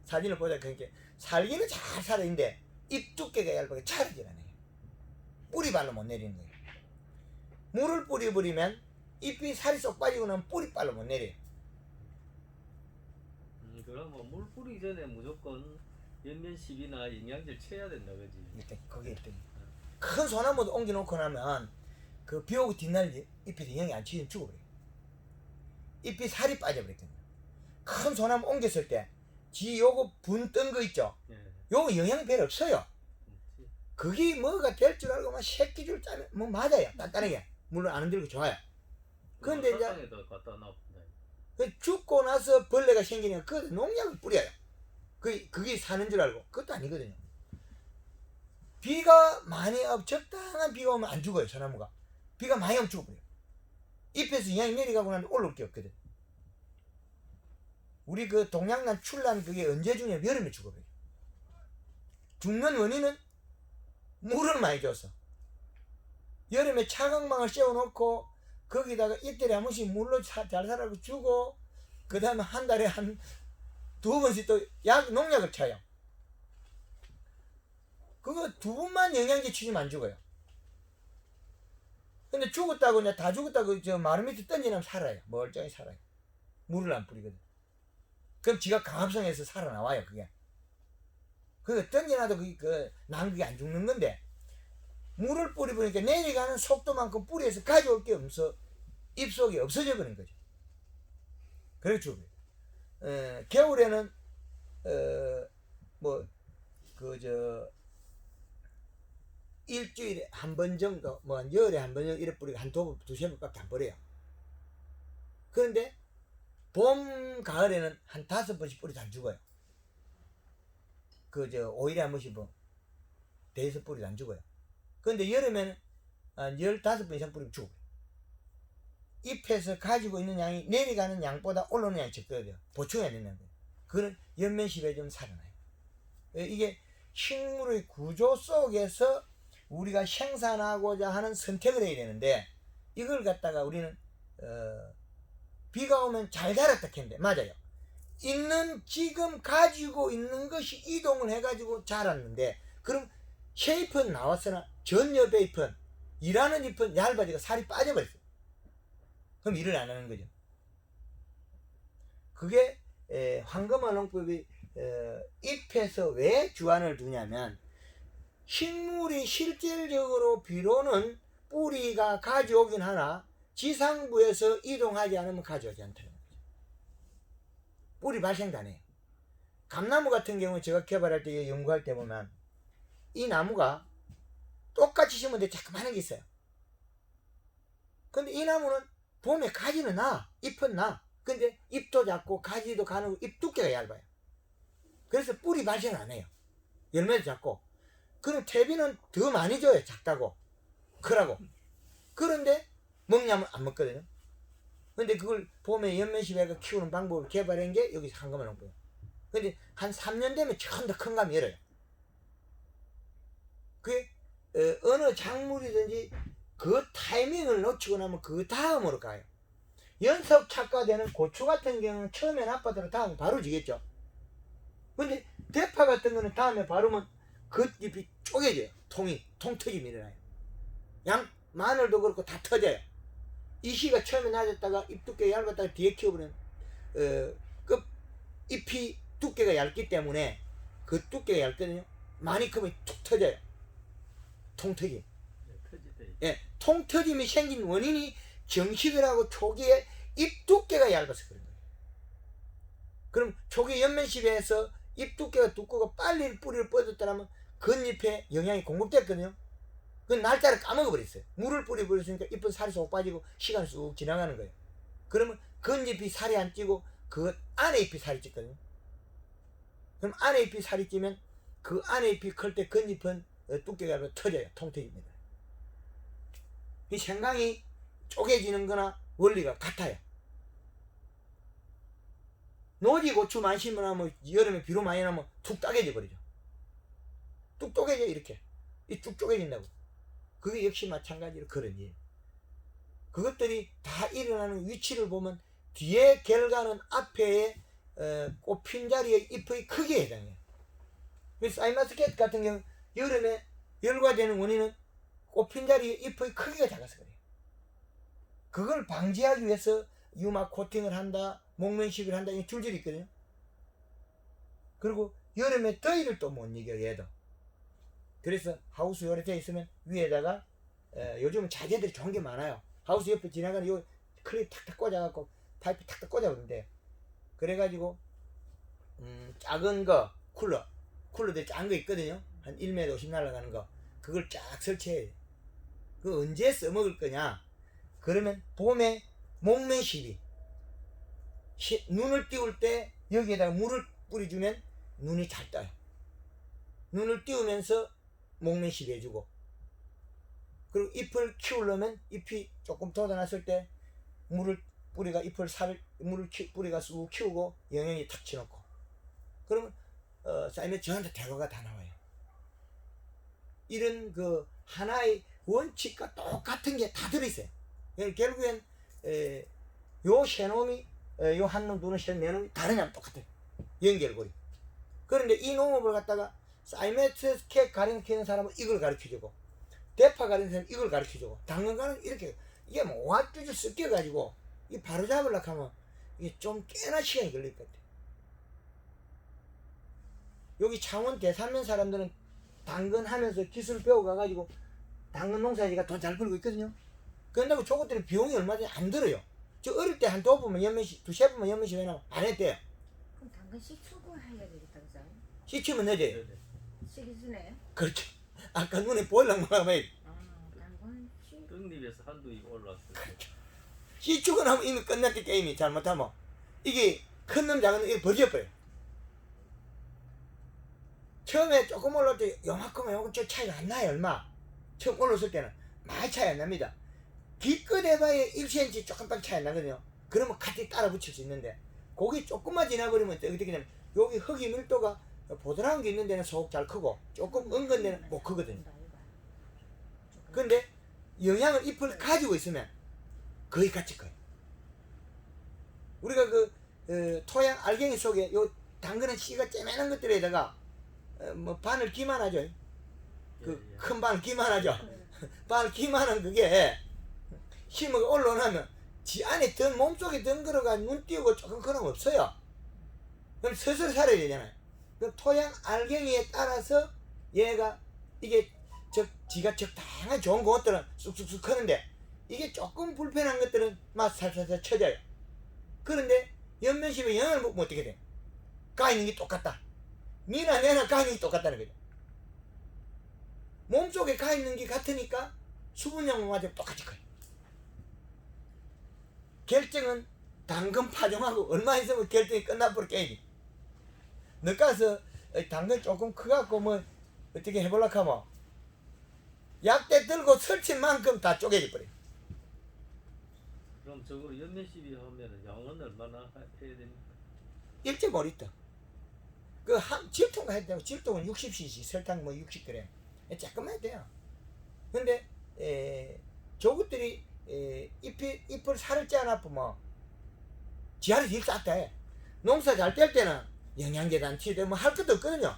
사진을 보자. 그러니까 살기는 잘 살아있는데 잎 두께가 얇아서 자르질 않아요. 뿌리발로 못 내리는 거예요. 물을 뿌려버리면 잎이 살이 쏙 빠지고 나면 뿌리발로 못 내려요. 그러면 물 뿌리기 전에 무조건 연면십이나 영양제를 쳐야 된다, 그지? 일단 거기에 있더니 큰 소나무도 옮겨놓고 나면 그 비 오고 뒷날 잎이 영양이 안 치면 죽어버려요. 잎이 살이 빠져버렸거든요. 큰 소나무 옮겼을 때 지 요거 분 뜬 거 있죠? 예. 요거 영양이 별로 없어요. 그게 뭐가 될 줄 알고 막 새끼줄 짜면 뭐 맞아요. 단단하게. 물론 안 흔들고 좋아요. 근데 이제 설탕에다 갖다 놔. 죽고 나서 벌레가 생기니까 그 농약을 뿌려요. 그게 사는 줄 알고. 그것도 아니거든요. 비가 많이 적당한 비가 오면 안 죽어요, 소나무가. 비가 많이 오면 죽어버려요. 잎에서 영향이 내려가고 나면 올라올 게 없거든. 우리 그 동양난 출란 그게 언제 죽냐? 여름에 죽어버려요. 죽는 원인은 물을 많이 줘서. 여름에 차광망을 씌워놓고 거기다가 이틀에 한 번씩 물로 잘 살라고 주고 그 다음에 한 달에 한 2번씩 또 농약을 쳐요. 그거 2번만 영양제 치면 안 죽어요. 근데 죽었다고 이제 다 죽었다고 저 마루 밑에 던지면 살아요. 멀쩡히 살아요. 물을 안 뿌리거든. 그럼 지가 강합성에서 살아나와요. 그게. 그거 던져놔도 그게 안 죽는 건데 물을 뿌리보니까 내려가는 속도만큼 뿌리에서 가져올 게 없어 입속에 없어져 버린 거죠. 그래 죽어요. 겨울에는 일주일에 한 번 정도, 열에 한 번 정도 이래 뿌리고 한 2번, 2번밖에 안 뿌려요. 그런데 봄, 가을에는 한 5번씩 뿌리도 안 죽어요. 5일에 한 번씩 대여섯 뿌리도 안 죽어요. 그런데 여름에는 한 15번 이상 뿌리면 죽어요. 잎에서 가지고 있는 양이 내려가는 양보다 올라오는 양이 적거든요. 보충해야 되는 거예요. 그거는 연면십에 좀 살아나요. 이게 식물의 구조 속에서 우리가 생산하고자 하는 선택을 해야 되는데 이걸 갖다가 우리는 비가 오면 잘 자랐다 했는데 맞아요. 지금 가지고 있는 것이 이동을 해가지고 자랐는데 그럼 새 잎은 나왔으나 전 옆에 잎은 일하는 잎은 얇아지고 살이 빠져버렸어요. 그럼 일을 안 하는 거죠. 그게 황금어농법이 잎에서 왜 주안을 두냐면 식물이 실질적으로 비로는 뿌리가 가져오긴 하나 지상부에서 이동하지 않으면 가져오지 않다는 거죠. 뿌리 발생도 안 해요. 감나무 같은 경우 제가 개발할 때 연구할 때 보면 이 나무가 똑같이 심으면 자꾸 하는 게 있어요. 근데 이 나무는 봄에 가지는 나, 잎은 나. 근데 잎도 작고 가지도 가늘고 잎 두께가 얇아요. 그래서 뿌리 발생 안 해요. 열매도 작고. 그럼 퇴비는 더 많이 줘요. 작다고. 크라고. 그런데 먹냐면 안 먹거든요. 근데 그걸 봄에 연면시베가 키우는 방법을 개발한 게 여기서 황금어농법이에요. 근데 한 3년 되면 처음 더 큰 감이 열어요. 그게 어느 작물이든지 그 타이밍을 놓치고 나면 그 다음으로 가요. 연속 착과되는 고추 같은 경우는 처음엔 아파도 다음에 바로 지겠죠. 근데 대파 같은 거는 다음에 바르면 그 잎이 쪼개져요. 통터짐이 일어나요. 마늘도 그렇고 다 터져요. 이시가 처음에 낮았다가 잎 두께가 얇았다가 뒤에 키워버리면 잎이 두께가 얇기 때문에 그 두께가 얇거든요. 많이 크면 툭 터져요. 통터짐. 예, 통터짐이 생긴 원인이 정식을 하고 초기에 잎 두께가 얇아서 그런 거예요. 그럼 초기 연면십에서 잎 두께가 두껍고 빨리 뿌리를 뻗었다면 겉잎에 영양이 공급됐거든요. 그 날짜를 까먹어버렸어요. 물을 뿌려버렸으니까 잎은 살이 쏙 빠지고 시간이 쑥 지나가는 거예요. 그러면 겉잎이 살이 안 찌고 그 안에 잎이 살이 찌거든요. 그럼 안에 잎이 살이 찌면 그 안에 잎이 클 때 겉잎은 두께가 터져요. 통터집니다. 이 생강이 쪼개지는 거나 원리가 같아요. 노지 고추 많이 심으면 여름에 비로 많이 나면 툭 따개져 버리죠. 뚝 쪼개져 이렇게. 이 뚝 쪼개진다고. 그게 역시 마찬가지로 그런 일. 그것들이 다 일어나는 위치를 보면 뒤에 결과는 앞에 꽃핀 자리의 잎의 크기에 해당해요. 사이마스켓 같은 경우 여름에 열과되는 원인은 꽃핀 자리의 잎의 크기가 작아서 그래요. 그걸 방지하기 위해서 유막 코팅을 한다, 목면식을 한다, 이 줄줄이 있거든요. 그리고 여름에 더위를 또 못 이겨 얘도. 그래서 하우스 요래 돼 있으면 위에다가 요즘은 자재들이 좋은 게 많아요. 하우스 옆에 지나가는 요 클립 탁탁 꽂아갖고 파이프 탁탁 꽂아버린대. 그래가지고 작은 거 쿨러들 작은 거 있거든요. 한 1m 50 날아가는 거 그걸 쫙 설치해야 돼. 그 언제 써먹을 거냐? 그러면 봄에 목면십이 눈을 띄울 때 여기에다가 물을 뿌려주면 눈이 잘 떠요. 눈을 띄우면서 목매식 해주고, 그리고 잎을 키우려면 잎이 조금 돋아났을 때 물을 뿌리가 뿌리가 쑥 키우고 영양이 탁 치놓고, 그러면 쌓이면 저한테 대화가 다 나와요. 이런 그 하나의 원칙과 똑같은 게 다 들어있어요. 결국엔 요 세 놈이 요 한 놈, 두 놈, 세 놈, 네 놈이 다르냐면 똑같아요. 연결고리. 그런데 이 농업을 갖다가 사이메트 가르치는 사람은 이걸 가르쳐주고, 대파 가르치는 사람은 이걸 가르쳐주고, 당근가는 이렇게, 이게 뭐 오합주주 섞여가지고 이 바로 잡으려고 하면 이게 좀 꽤나 시간이 걸릴 것 같아. 여기 창원 대산면 사람들은 당근 하면서 기술 배워가가지고 당근 농사지가 돈 잘 벌고 있거든요. 그런다고 저것들이 비용이 얼마든지 안 들어요. 저 어릴 때 한 두 번만 연면식, 두세 번만 연면식 해놓으면 안 했대요. 그럼 당근 식초고 해야 되겠다, 그죠? 시키면 내줘요. 네네. 식이주네요. 그렇죠. 아까 눈에 보일랑 뭐라면 당근 식. 떡잎에서 한두 입 올라왔어요. 시추고 나면 이미 끝났대. 게임이 잘못하면 이게 큰 놈 작은 놈 이렇게 버져버려요. 처음에 조금 올라올 때 요만큼은 요건 저 차이가 안 나요. 얼마 처음 올라왔을 때는 많이 차이 안 납니다. 기껏 해봐야 1cm 조금밖에 차이 안 나거든요. 그러면 같이 따라 붙일 수 있는데, 고기 조금만 지나버리면 어떻게 되냐면 여기 흙이 밀도가 보드라운 게 있는 데는 속 잘 크고 조금 은근 데는 못 크거든요. 근데 영양을 잎을 가지고 있으면 거의 같이 커요. 우리가 토양 알갱이 속에 요 당근은 씨가 째매난 것들에다가 뭐 바늘 기만하죠. 그 큰 바늘 기만하죠. 바늘 기만한 그게 심어가 올라오면 지 안에 몸속에 덩그러가 눈 띄우고 조금 그런 거 없어요. 그럼 스스로 살아야 되잖아요. 그럼 토양 알갱이에 따라서 얘가 이게 지가 적당한 좋은 것들은 쑥쑥쑥 크는데, 이게 조금 불편한 것들은 막 살살살 쳐져요. 그런데 연면심에 영향을 먹으면 어떻게 돼? 가 있는 게 똑같다. 니나 내나 가 있는 게 똑같다는 거죠. 몸속에 가 있는 게 같으니까 수분량만 맞으면 똑같이 커요. 결정은 당근 파종하고 얼마 있으면 결정이 끝나버려 게임이. 너 가서 당근 조금 커갖고 뭐 어떻게 해보려고 하면 약대 들고 설친 만큼 다 쪼개져 버려. 그럼 저거로 연면시비 하면은 양은 얼마나 해야 됩니까? 1.5리터. 그 질통가 해야 되고, 질통은 60cc, 설탕 뭐 60g. 조금만 해도 돼요. 근데 저것들이 잎을 살을 짜 놔보면 지하를 일 쌌다 해. 농사 잘 뗄 때는 영양제단치 뭐 할 것도 없거든요.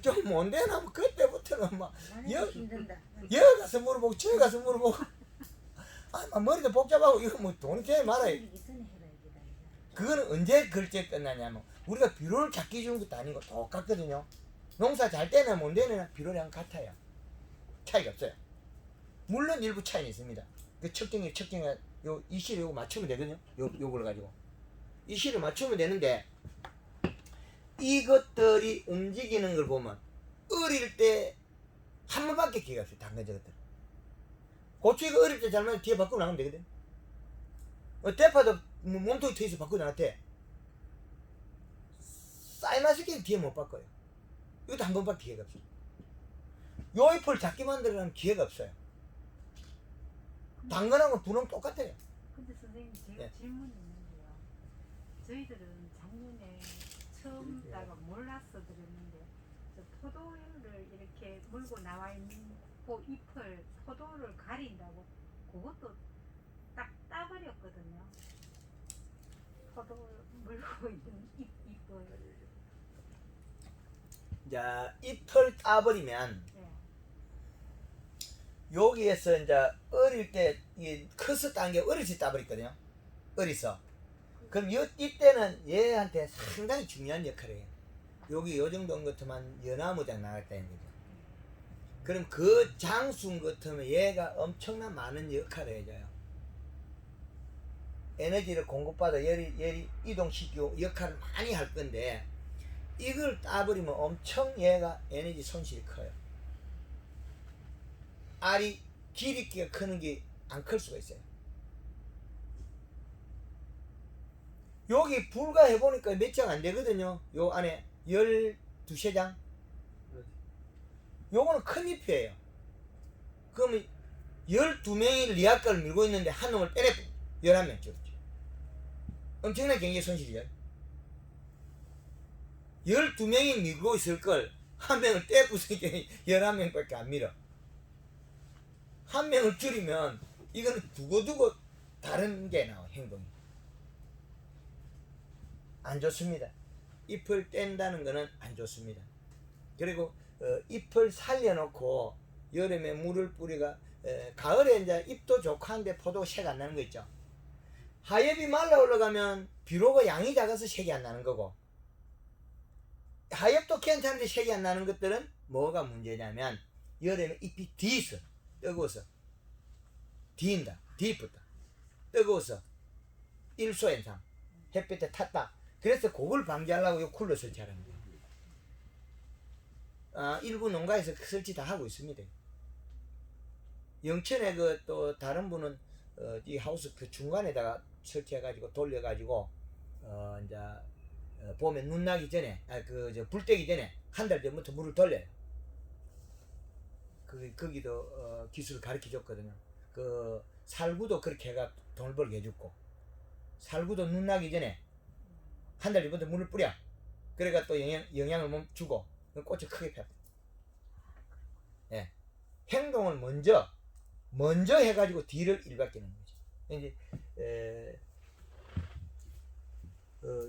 좀 못되나 뭐 그때부터는 막 힘든다. 여기 가서 물어보고 저기 가서 물어보고 막 머리도 복잡하고 이거 뭐 돈이 돼 말아요. 그거는 언제 결제 끝나냐면 우리가 비료를 작게 주는 것도 아니고 똑같거든요. 농사 잘 때나 못 때나 비료량 같아요. 차이가 없어요. 물론 일부 차이는 있습니다. 그 척경이 요 이 실을 요거 맞추면 되거든요. 요걸 가지고 이 실을 맞추면 되는데, 이것들이 움직이는 걸 보면 어릴 때 한 번밖에 기회가 없어요. 당근 저것들. 고추 이거 어릴 때 잘못 뒤에 바꾸고 나가면 되거든. 대파도 몸통이 트여서 바꾸고 나갔대. 쌀맛있게 뒤에 못 바꿔요. 이것도 한 번밖에 기회가 없어요. 요 잎을 작게 만들려면 기회가 없어요. 당근하고 두 놈 똑같아요. 근데 선생님 제가 네. 질문이 있는데요. 저희들은 작년에 처음 따가 몰라서 드렸는데 저 포도를 이렇게 물고 나와 있는 그 잎을 포도를 가린다고 그것도 딱 따버렸거든요. 포도 물고 있는 잎을. 자, 잎을 따버리면 네. 여기에서 이제 어릴 때 커서 딴 게 어릴 때 따버렸거든요. 어리서. 그럼 이때는 얘한테 상당히 중요한 역할을 해요. 여기 요 정도 같으면 연화무장 나갔다는 거죠. 그럼 그 장순 같으면 얘가 엄청난 많은 역할을 해줘요. 에너지를 공급받아 열이 이동시키고 역할을 많이 할 건데, 이걸 따버리면 엄청 얘가 에너지 손실이 커요. 알이 길이가 크는 게 안 클 수가 있어요. 여기 불과해보니까 몇 장 안 되거든요. 요 안에 12장. 요거는 큰 잎이에요. 그러면 12명이 리아카를 밀고 있는데 한 놈을 빼내고 11명 죽었죠. 엄청난 경제 손실이죠. 12명이 밀고 있을 걸 한 명을 떼부수니까 11명밖에 안 밀어. 한 명을 줄이면 이거는 두고두고 다른 게 나와. 행동이 안 좋습니다. 잎을 뗀다는 거는 안 좋습니다. 그리고 잎을 살려놓고 여름에 물을 뿌리가 가을에 이제 잎도 좋고 한데 포도 색이 안 나는 거 있죠. 하엽이 말라 올라가면 비로가 양이 작아서 색이 안 나는 거고, 하엽도 괜찮은데 색이 안 나는 것들은 뭐가 문제냐면 여름에 잎이 뒤있어. 뜨거워서 뒤인다. 뒤집었다. 뜨거워서 일소 현상, 햇빛에 탔다. 그래서 그걸 방지하려고 요 쿨러 설치하는 거예요. 일부 농가에서 그 설치 다 하고 있습니다. 영천에 그 또 다른 분은 이 하우스 그 중간에다가 설치해가지고 돌려가지고 이제 보면 눈 나기 전에 불 떼기 전에 한 달 전부터 물을 돌려요. 거기도 기술을 가르쳐 줬거든요. 그 살구도 그렇게 해가 돈을 벌게 해줬고, 살구도 눈 나기 전에 한 달 전부터 물을 뿌려. 그래가 또 영양을 주고 꽃이 크게 펴. 예. 행동을 먼저 해가지고 뒤를 일바뀌는 거죠. 이제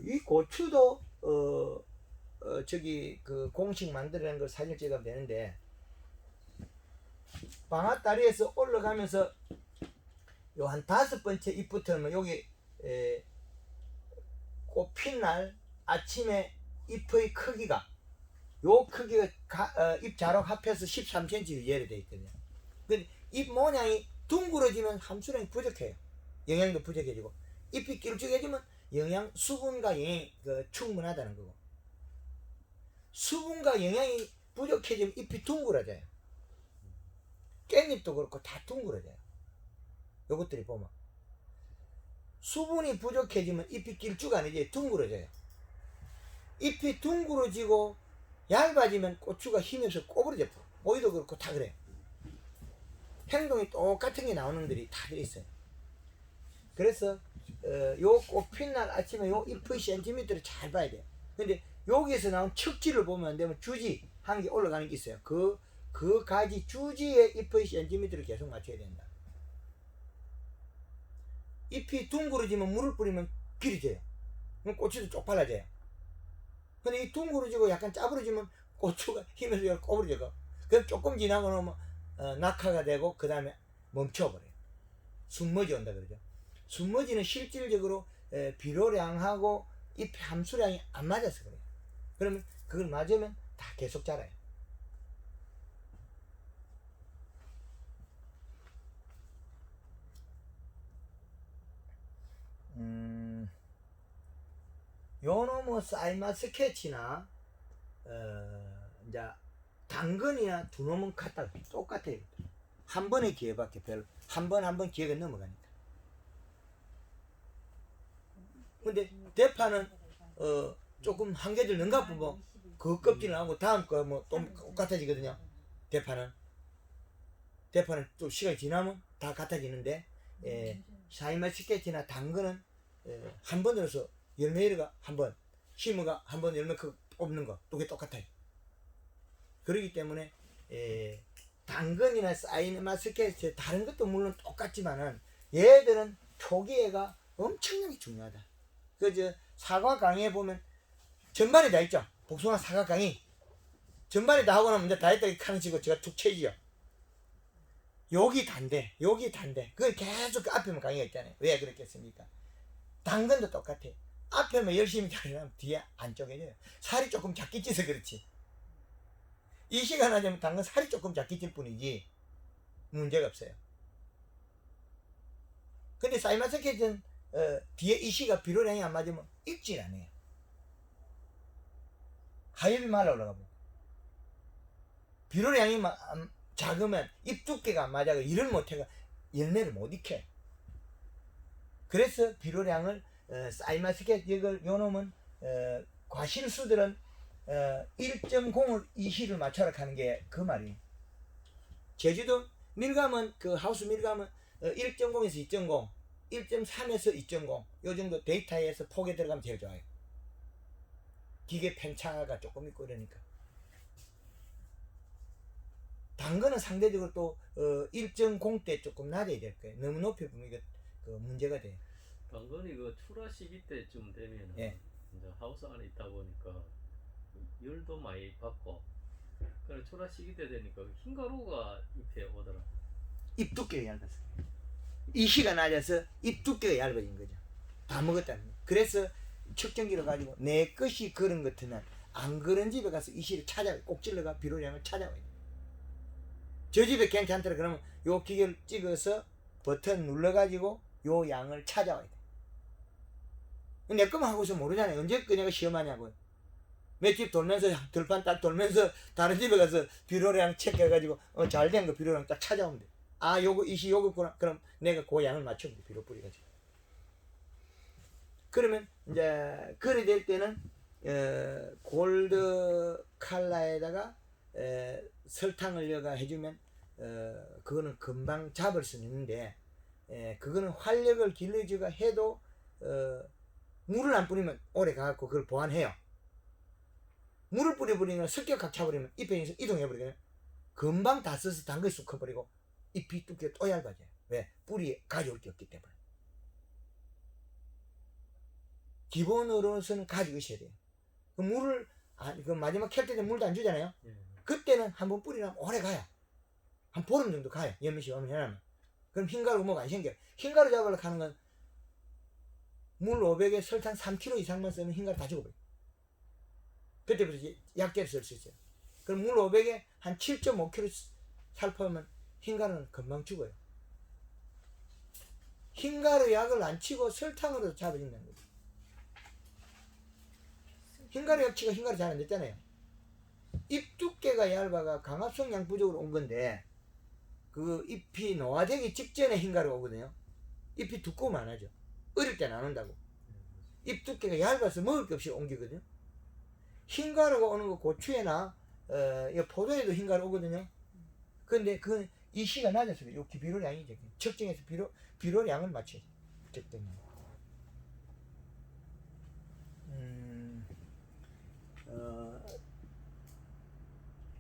이 고추도 저기 그 공식 만들어낸 걸 사진 찍으면 되는데, 방앗다리에서 올라가면서 요 한 5번째 잎부터는 여기 꽃 핀 날 아침에 잎의 크기가 요 크기가 잎 자록 합해서 13cm 예로 되어 있거든요. 근데 잎 모양이 둥그러지면 함수량이 부족해요. 영양도 부족해지고, 잎이 길쭉해지면 수분과 영양이 충분하다는 거고, 수분과 영양이 부족해지면 잎이 둥그러져요. 깻잎도 그렇고 다 둥그러져요. 요것들이 보면 수분이 부족해지면 잎이 길쭉아니지 둥그러져요. 잎이 둥그러지고 얇아지면 고추가 힘이 없어 꼬부러져. 오이도 그렇고 다 그래요. 행동이 똑같은 게 나오는 들이 다 들어있어요. 그래서 요 꽃 핀 날 아침에 요 잎의 센티미터를 잘 봐야 돼요. 근데 여기에서 나온 척지를 보면 안 되면 주지 한 개 올라가는 게 있어요. 그 가지 주지의 잎의 센티미터를 계속 맞춰야 된다. 잎이 둥그러지면 물을 뿌리면 길어져요. 그럼 고추도 쪽팔라져요. 근데 이 둥그러지고 약간 짜부러지면 고추가 힘에서 꼬부러져요. 그럼 조금 지나고 나면 낙하가 되고 그 다음에 멈춰버려요. 숨머지 온다 그러죠. 숨머지는 실질적으로 비료량하고 잎 함수량이 안 맞아서 그래요. 그러면 그걸 맞으면 다 계속 자라요. 요놈의 사이마스케치나 이제 당근이나 두놈은 같다 똑같아요. 한 번의 기회밖에 한 번 기회가 넘어가니까. 근데 대파는 조금 한계들 능가 보면 그 껍질을 하고 다음 거 뭐 또 똑같아지거든요. 대파는 좀 시간이 지나면 다 같아지는데 사이마스케치나 당근은 한 번 들어서 열매가 한 번, 심어가 한 번 열매 그 뽑는 거 그게 똑같아요. 그렇기 때문에 당근이나 사이마스케치 다른 것도 물론 똑같지만은 얘들은 초기애가 엄청나게 중요하다. 그 사과 강의에 보면 전반에 다 있죠. 복숭아 사과 강의 전반에 다 하고 나면 이제 다 했다 하는 식으로 제가 툭 쳐지죠. 여기 단데 그걸 계속 그 앞에만 강의가 있잖아요. 왜 그렇겠습니까? 당근도 똑같아. 앞에만 열심히 자르면 뒤에 안 쪼개져요. 살이 조금 작게 찌서 그렇지. 이 시간 하자면 당근 살이 조금 작게 찔 뿐이지 문제가 없어요. 근데 사이마스케치는 뒤에 이 시가 비료량이 안 맞으면 익질 안 해요. 하엽이 말라 올라가고 비료량이 작으면 잎 두께가 안 맞아서 일을 못해가 열매를 못 익혀요. 그래서 비료량을 사이마스케치 이걸 요놈은 과실수들은 1.0을 이시를 맞춰라 하는 게 그 말이에요. 제주도 밀감은 그 하우스 밀감은 1.0에서 2.0, 1.3에서 2.0 요 정도 데이터에서 폭에 들어가면 제일 좋아요. 기계 편차가 조금 있고 이러니까. 당근은 상대적으로 또 1.0대 조금 낮아야 될 거예요. 너무 높이 보면 이게 그 문제가 돼요. 당근이 그 출하 시기 때쯤 되면은 예. 이제 하우스 안에 있다 보니까 열도 많이 받고 그래 출하 시기 때 되니까 흰가루가 잎에 오더라. 잎 두께가 얇아서. 이시가 낮아서 잎 두께가 얇아진 거죠. 다 먹었다는 거예요. 그래서 측정기를 가지고 내 것이 그런 것 같으면 안 그런 집에 가서 이시를 찾아요. 꼭 찔러가 비료량을 찾아와야 돼요. 저 집에 괜찮더라 그러면 요 기계를 찍어서 버튼 눌러가지고 요 양을 찾아와야 돼. 내 것만 하고서 모르잖아요. 언제 그녀가 시험하냐고요. 몇 집 돌면서 들판 딱 돌면서 다른 집에 가서 비료량 체크해가지고 잘 된 거 비료량 딱 찾아오면 돼. 아 요거 이시 요거구나. 그럼 내가 그 양을 맞추면 돼. 비료 뿌려가지고. 그러면 이제 그래 될 때는 골드 칼라에다가 설탕을 넣어가 해주면 그거는 금방 잡을 수는 있는데 그거는 활력을 길러주가 해도 물을 안 뿌리면 오래 가갖고 그걸 보완해요. 물을 뿌려버리면 습격각 차버리면 잎에 이동해버리거든요. 금방 다 써서 당근이 쑥 커버리고 잎이 두께 또 얇아져요. 왜? 뿌리에 가져올 게 없기 때문에. 기본으로서는 가지고 있어야 돼요. 그 물을 그 마지막 캘 때는 물도 안 주잖아요. 예. 그때는 한번 뿌리면 오래 가요. 한 보름 정도 가요. 연면식 오면 해놔면. 그럼 흰가루 뭐가 안 생겨요. 흰가루 잡으려고 하는 건 물 500에 설탕 3kg 이상만 쓰면 흰가루 다 죽어버려요. 그때부터 이제 약재를 쓸 수 있어요. 그럼 물 500에 한 7.5kg 살포하면 흰가루는 금방 죽어요. 흰가루 약을 안 치고 설탕으로 잡아준다는 거죠. 흰가루 약 치고 흰가루 잘 안 됐잖아요. 잎 두께가 얇아가 강압성 양 부족으로 온 건데 그 잎이 노화되기 직전에 흰가루가 오거든요. 잎이 두꺼우면 안 하죠. 어릴 때는 안 온다고. 잎 두께가 얇아서 먹을 게 없이 옮기거든요. 흰가루가 오는 거 고추에나 포도에도 흰가루 오거든요. 근데 그건 이시가 낮아서 그래요. 비료량이죠. 측정해서 비료량을 맞춰야죠. 적당히.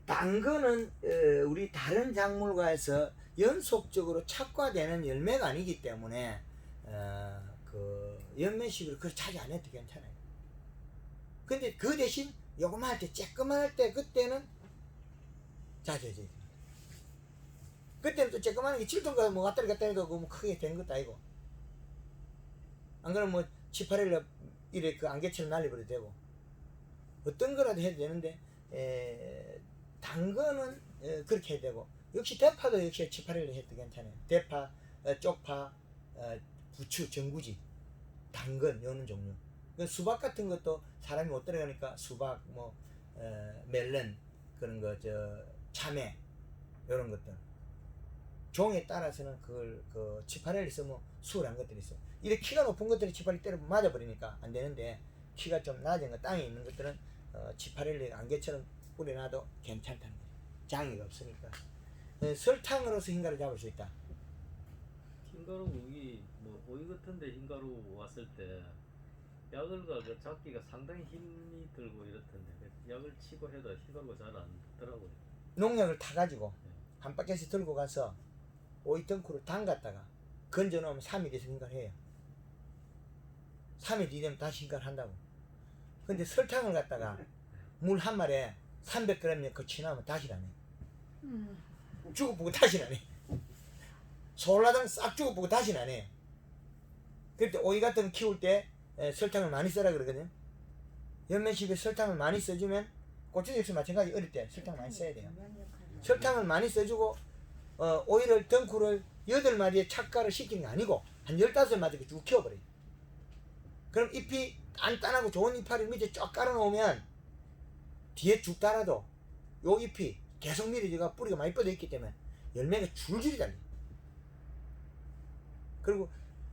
당근은 우리 다른 작물과에서 연속적으로 착과되는 열매가 아니기 때문에 그 연면식으로 그걸 차지 안 해도 괜찮아요. 근데 그 대신 요거만 할 때 쬐끄만 할 때 그때는 자제해야 돼요. 그때는 또 쬐끄만 게 7톤가 뭐 왔다리 갔다리 가고 뭐 크게 된 것도 아니고 안 그러면 뭐 18일 이래 그 안개처럼 날려버려도 되고 어떤 거라도 해도 되는데 당근은 그렇게 해야 되고 역시 대파도 역시 18일에 해도 괜찮아요. 대파, 쪽파, 부추, 전구지, 당근 요런 종류. 수박 같은 것도 사람이 못 들어가니까 수박, 뭐 멜론 그런 거, 참외 요런 것들. 종에 따라서는 그걸 그 18일 쓰면 수월한 것들이 있어요. 이렇게 키가 높은 것들이 18일 때려 맞아버리니까 안 되는데 키가 좀 낮은 거 땅에 있는 것들은 18일 안개처럼 뿌려놔도 괜찮다는 거예요. 장애가 없으니까. 설탕으로서 흰가루 잡을 수 있다. 흰가루 여기 뭐 오이 같은데 흰가루 왔을 때 약을가 그 잡기가 상당히 힘이 들고 이렇던데 약을 치고 해도 흰가루가 잘 안 붙더라고요. 농약을 타가지고 한 바퀴씩 들고 가서 오이 덩쿨을 담갔다가 건져 놓으면 3일 있으면 흰가루 해요. 3일 뒤되면 다시 흰가루 한다고. 근데 설탕을 갖다가 물 한 마리에 300g 거치 나오면 다시 안 해. 죽어보고 다시 안 해. 솔라당 싹 죽어보고 다시 안 해. 그럴 때 오이 같은 거 키울 때 설탕을 많이 써라 그러거든요. 연면식에 설탕을 많이 써주면 고추 역시 마찬가지. 어릴 때 설탕 많이 써야 돼요. 설탕을 많이 써주고 오이를 덩쿨을 8마리에 착과를 시키는 게 아니고 한 15마리 쭉 키워버려요. 그럼 잎이 단단하고 좋은 이파리 밑에 쫙 깔아놓으면 뒤에 쭉 달아도 요 잎이 계속 밀어져가 뿌리가 많이 뻗어 있기 때문에 열매가 줄줄이 달려요. 그리고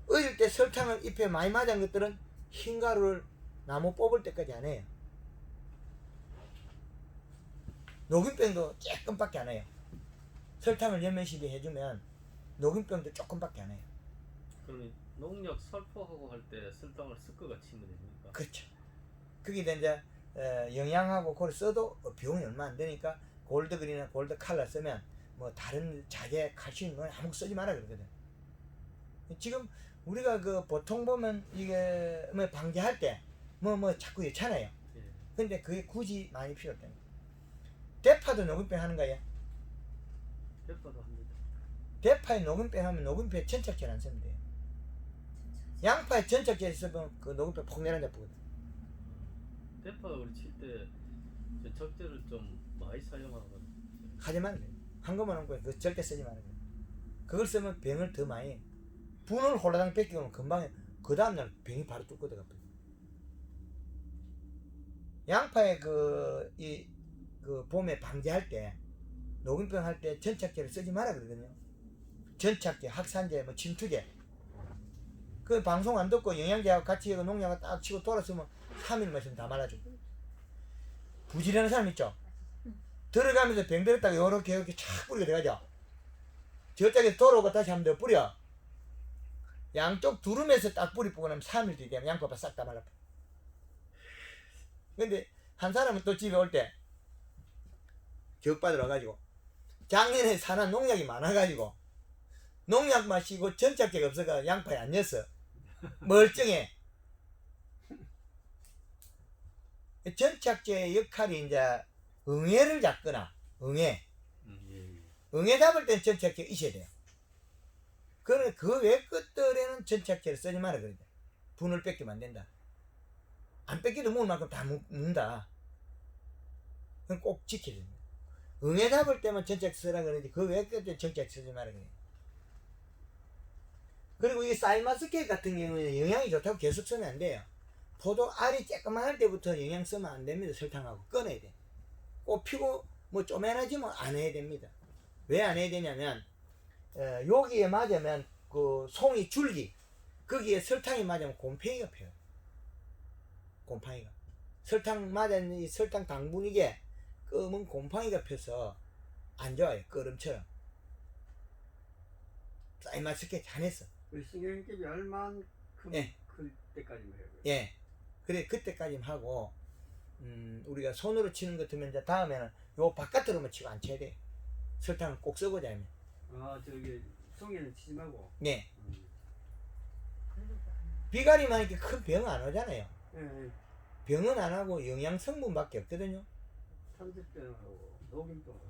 어릴 때 설탕을 잎에 많이 맞은 것들은 흰가루를 나무 뽑을 때까지 안 해요. 녹균병도 조금밖에 안 해요. 설탕을 연면시비 해주면 녹균병도 조금밖에 안 해요. 그러면 농약 살포하고 할 때 설탕을 섞어가 치면 됩니까? 그렇죠. 거기다 이제 영양하고 그걸 써도 비용이 얼마 안 되니까 골드그린이나 골드 칼라 쓰면 뭐 다른 자재 칼슘 뭐 아무 쓰지 마라 그러거든. 지금 우리가 그 보통 보면 이게 뭐 방제할 때 뭐 자꾸 있잖아요. 예. 근데 그게 굳이 많이 필요 없다는 거예요. 대파도 녹균병 하는 거예요. 대파도 합니다. 대파에 녹균병 하면 녹균병에 전착제 안 쓰면 돼요. 양파에 전착제 쓰면 그 녹균병 폭 내려앉아 보거든. 대파 우리 칠 때 적재를 좀 많이 사용하거든요. 하지 말아요. 한 것만 한 거예요. 그거 절대 쓰지 말아요. 그걸 쓰면 병을 더 많이 해. 분을 홀라당 뺏기면 금방 그 다음날 병이 바로 뚫거든. 양파에 그 봄에 방제할 때 녹균병 할 때 전착제를 쓰지 마라 그러거든요. 전착제, 확산제, 뭐 침투제. 그 방송 안 듣고 영양제하고 같이 농약을 딱 치고 돌았으면 3일만 있으면 다 말아줘. 부지런한 사람 있죠? 들어가면서 병 들었다가 요렇게 촥 뿌리게 돼가죠. 저쪽에 돌아오고 다시 한번 더 뿌려. 양쪽 두름에서 딱 뿌리 뿌고 나면 3일 뒤에 되면 양파가 싹 다 말라. 근데 한 사람은 또 집에 올 때 교육받으러 와가지고 작년에 사는 농약이 많아가지고 농약 마시고 전착제가 없어가 양파에 안 였어. 멀쩡해. 전착제의 역할이 이제 응애를 잡거나 응애 응애 잡을 땐 전착제 있어야 돼요. 그러면 그 외 것들에는 전착제를 쓰지 마라 그러죠. 분을 뺏기면 안 된다. 안 뺏기도 먹을 만큼 다 먹는다. 그건 꼭 지켜야 됩니다. 응애 잡을 때만 전착제 쓰라 그러지 그 외 것들 전착제 쓰지 마라 그래요. 그리고 이 사이마스케 같은 경우에는 영양이 좋다고 계속 쓰면 안 돼요. 포도 알이 쬐끄만할 때부터 영양 쓰면 안 됩니다. 설탕하고 꺼내야 돼. 꼭 피고 뭐 쪼매나지면 안 해야 됩니다. 왜 안 해야 되냐면 여기에 맞으면 그 송이 줄기 거기에 설탕이 맞으면 곰팡이가 펴요. 곰팡이가 설탕 맞은 이 설탕 당분이게 검은 곰팡이가 펴서 안 좋아요. 끄름처럼. 사이마스케 잘했어. 그 신경깨비 얼만큼 예. 클 때까지만 해요. 예. 그래 그때까지만 하고 우리가 손으로 치는 것 같으면 이제 다음에는 요 바깥으로만 치고 안 쳐야 돼. 설탕을 꼭 쓰고자 하면. 아 저기 송이는 치지 말고. 네. 음. 비가리만 이렇게 큰 병 안 오잖아요. 예. 병은 안 하고 영양 성분밖에 없거든요. 탄저병하고 녹균병하고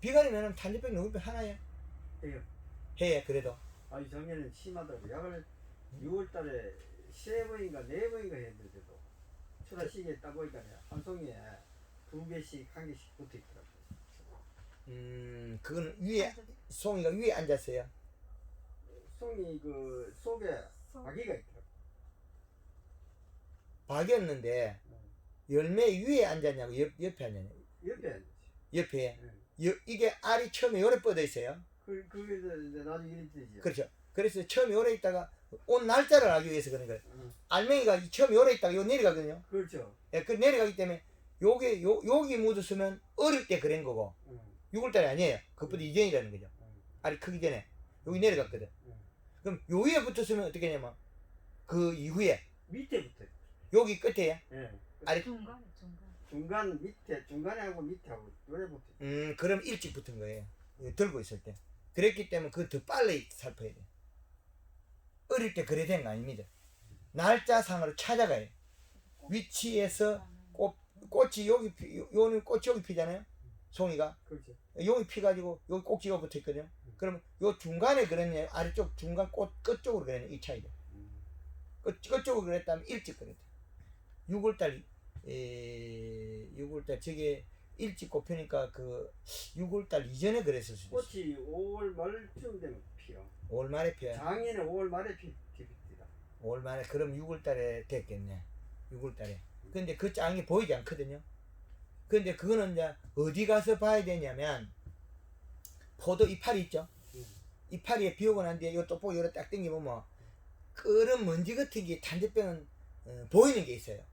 비가리면은 탄저병, 녹균병 하나야. 해요. 해 그래도. 아니 작년에 심하다고 약을 6월달에 3번인가 4번인가 했는데도 추라시기에 따보니까 한 송이에 2개씩 1개씩 붙어있더라고요. 그거는 위에 송이가 위에 앉았어요. 송이 그 속에 아기가 있더라고요. 박이었는데 열매 위에 앉았냐고 옆에 앉았냐고. 옆에 앉았어요. 옆에. 예. 이게 알이 처음에 요래 뻗어 있어요. 그게 이제 나중에 이렇게 되죠. 그렇죠. 그래서 처음에 오래 있다가 온 날짜를 알기 위해서 그런 거예요. 응. 알맹이가 처음에 오래 있다가 요 내려가거든요. 그렇죠. 예, 그 내려가기 때문에 요게 여기 묻었으면 어릴 때 그런 거고 응. 6월달이 아니에요. 그것보다 이전이라는 거죠. 응. 알이 크기 전에 여기 내려갔거든. 응. 그럼 요 위에 붙었으면 어떻게 하냐면 그 이후에 밑에부터. 여기 끝에 예. 알이 중간. 중간 밑에 중간에 하고 밑에 하고 요래부터. 그럼 일찍 붙은 거예요. 이거 들고 있을 때. 그랬기 때문에 그거 더 빨리 살펴야 돼. 어릴 때 그래 된 거 아닙니다. 날짜상으로 찾아가요. 위치에서 꽃이 여기 요는 꽃이 여기 피잖아요. 송이가 그렇죠. 여기 피가지고 여기 꼭지가 붙어 있거든요. 그러면 요 중간에 그랬냐 아래쪽 중간 꽃 끝쪽으로 그랬냐 이 차이죠. 끝쪽으로 그랬다면 일찍 그랬다. 6월달 6월달 저게 일찍 꽃피니까 그 6월달 이전에 그랬을 수도 있어. 꽃이 5월 말쯤 되면 피요. 5월 말에 피어요. 작년에 5월 말에 피입니다. 5월 말에 그럼 6월달에 됐겠네. 6월달에. 근데 그 짱이 보이지 않거든요. 근데 그거는 이제 어디 가서 봐야 되냐면 포도 이파리 있죠. 이파리에 비 오고 난 뒤에 요 돋보기 요래 딱 당겨보면 끓은 먼지 같은 게 탄저병은 보이는 게 있어요.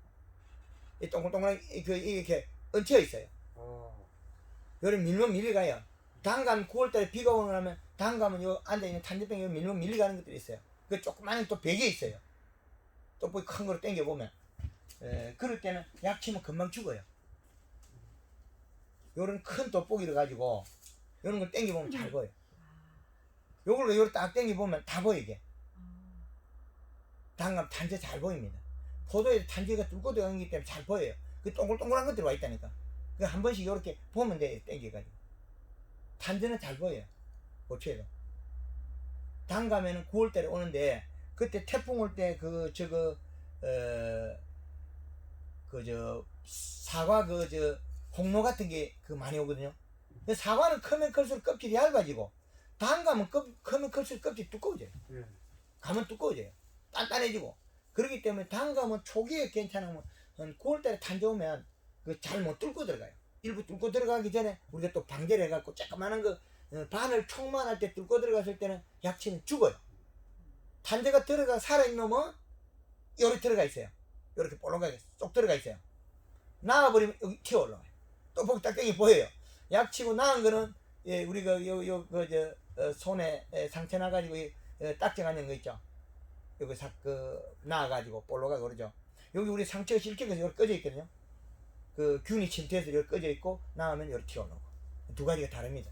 이 동글동글한 이렇게 얹혀 있어요. 요래 밀면 밀려가요. 단감 9월달에 비가 오고 나면 단감은 요 앉아있는 탄저병이 요 밀면 밀려가는 것들이 있어요. 그 조그마한 또 벽이 있어요. 떡볶이 큰 거로 당겨보면 그럴 때는 약치면 금방 죽어요. 요런 큰 떡볶이를 가지고 요런 걸 당겨보면 잘 보여요. 요걸로 요렇게 딱 당겨보면 다 보여 이게. 단감 단지 잘 보입니다. 포도에 단지가 뚫고 들어가는 기 때문에 잘 보여요. 그 동글동글한 것들이 와 있다니까. 그 한 번씩 요렇게 보면 돼, 당겨가지고. 단지는 잘 보여요. 고추에도. 단감에는 9월달에 오는데 그때 태풍 올 때 사과 홍로 같은 게 많이 오거든요. 근데 사과는 크면 클수록 껍질이 얇아지고 단감은 크면 클수록 껍질이 두꺼워져요. 예. 감은 두꺼워져요. 단단해지고. 그렇기 때문에 단감은 초기에 괜찮으면 9월달에 탄저 오면 잘 못 뚫고 들어가요. 일부 뚫고 들어가기 전에 우리가 또 방제를 해갖고 조그마한 바늘 총만 할 때 뚫고 들어갔을 때는 약치는 죽어요. 탄저가 들어가 살아있는 놈은 요렇게 들어가 있어요. 요렇게 볼록하게 쏙 들어가 있어요. 나와버리면 여기 튀어 올라와요. 떡볶이 딱땡이 보여요. 약치고 나은 거는 우리가 손에 상처 나가지고 딱지 가는 거 있죠. 여기 나와가지고 볼록하게 그러죠. 여기 우리 상처가 실격해서 여기 꺼져 있거든요. 그 균이 침투해서 여기 꺼져 있고 나오면 여기 튀어 올라오고 두 가지가 다릅니다.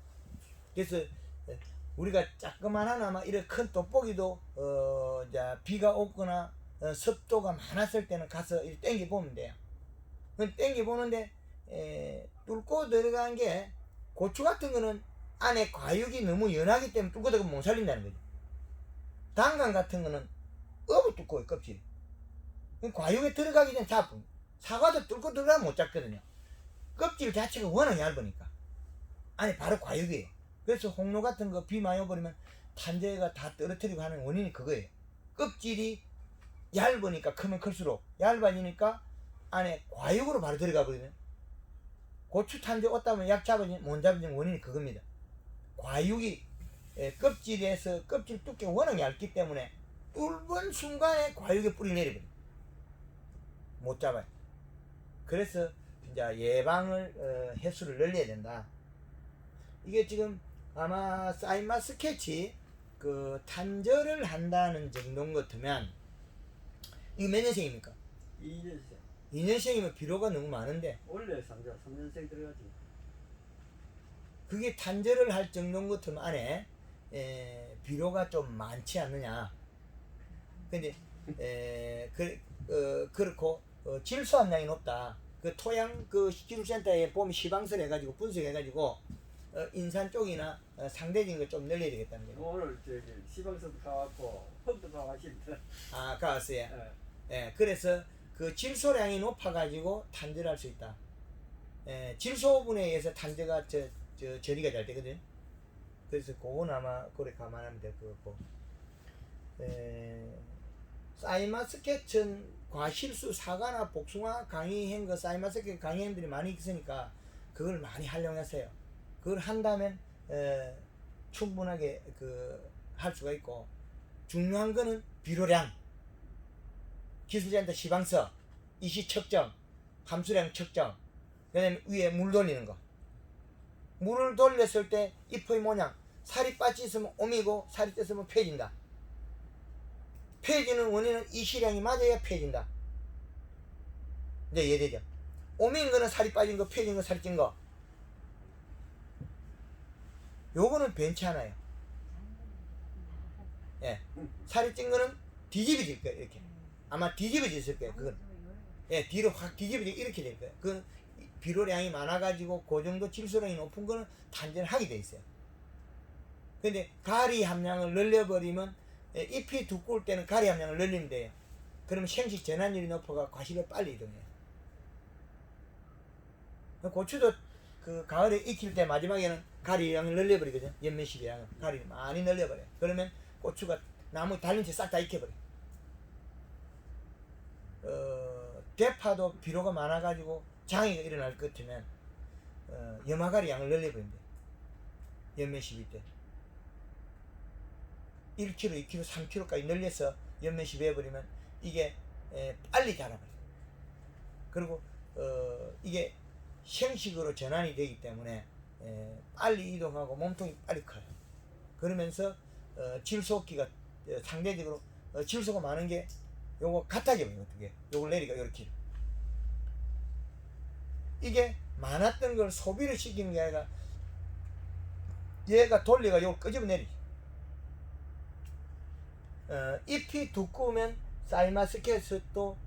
그래서 우리가 자그마하나마 이런 큰 떡볶이도 이제 비가 오거나 습도가 많았을 때는 가서 이렇게 땡겨 보면 돼요. 땡겨 보는데 뚫고 들어간 게 고추 같은 거는 안에 과육이 너무 연하기 때문에 뚫고 들어가면 못 살린다는 거죠. 단감 같은 거는 너무 두꺼워요, 껍질이. 과육에 들어가기 전에 잡고 사과도 뚫고 들어가면 못 잡거든요. 껍질 자체가 워낙 얇으니까 안에 바로 과육이에요. 그래서 홍로 같은 거 비 많이 오버리면 탄저가 다 떨어뜨리고 하는 원인이 그거예요. 껍질이 얇으니까 크면 클수록 얇아지니까 안에 과육으로 바로 들어가 버리면 고추 탄저 왔다면 약 잡아지면 못 잡아지는 원인이 그겁니다. 과육이 껍질에서 껍질 두께가 워낙 얇기 때문에 뚫은 순간에 과육에 뿌리 내려버려요. 못 잡아요. 그래서 이제 예방을 횟수를 늘려야 된다. 이게 지금 아마 사이마 스케치 탄저를 한다는 정도인 것 같으면 이거 몇 년생입니까? 2년생. 2년생이면 비료가 너무 많은데 원래 3년생 들어가지. 그게 탄저를 할 정도인 것 같으면 안에 비료가 좀 많지 않느냐. 근데 그렇고 질소 함량이 높다. 그 토양 기술센터에 보면 시방설 해가지고 분석해가지고 인산 쪽이나 상대적인 거 좀 늘려야 되겠다는 거예요. 오늘 시방서도 가갖고 펌도 가가신다. 아, 가왔어요. 예. 예, 그래서 그 질소량이 높아가지고 탄저를 할 수 있다. 질소분에 의해서 탄저가 처리가 잘 되거든. 그래서 그건 아마 그래 감안하면 될 것 같고. 사이마스켓은 과실수 사과나 복숭아 강의한 거 사이마스켓 강의행들이 많이 있으니까 그걸 많이 활용하세요. 그걸 한다면 충분하게 할 수가 있고, 중요한 거는 비료량, 기술자한테 시방서, 이시 측정, 함수량 측정, 그다음에 위에 물 돌리는 거. 물을 돌렸을 때 잎의 모양, 살이 빠져 있으면 오미고 살이 쪘으면 펴진다. 펴지는 원인은 이시량이 맞아야 펴진다. 이제 이해되죠? 오미인 거는 살이 빠진 거, 펴진 거, 살이 찐 거. 요거는 변치 않아요. 예. 살이 찐 거는 뒤집어질 거예요, 이렇게. 아마 뒤집어졌을 거예요, 그건. 예, 뒤로 확 뒤집어지고 이렇게 될 거예요. 그건 비료량이 많아가지고 그 정도 질소량이 높은 거는 탄전을 하게 돼 있어요. 근데 가리 함량을 늘려버리면 잎이 두꺼울 때는 가리 함량을 늘리면 돼요. 그러면 생식 전환율이 높아가 과실을 빨리 이동해요. 고추도 가을에 익힐 때 마지막에는 가리량을 늘려버리거든. 연면실이랑은 가리를 많이 늘려버려요. 그러면 고추가 나무 달린 채 싹 다 익혀버려요. 대파도 비료가 많아가지고 장애가 일어날 것 같으면 염화가리 양을 늘려버린대. 연면실 때 1kg, 2kg, 3kg까지 늘려서 연면실 해버리면 이게 빨리 자라버려요. 그리고 이게 생식으로 전환이 되기 때문에 빨리 이동하고 몸통이 빨리 커요. 그러면서 질소기가 상대적으로 질소가 많은 게 요거 같아져요. 어떻게 요걸 내리가 이렇게 이게 많았던 걸 소비를 시키는 게 아니라 얘가 돌리가 요걸 끄집어 내리지. 잎이 두꺼우면 사이마스켓도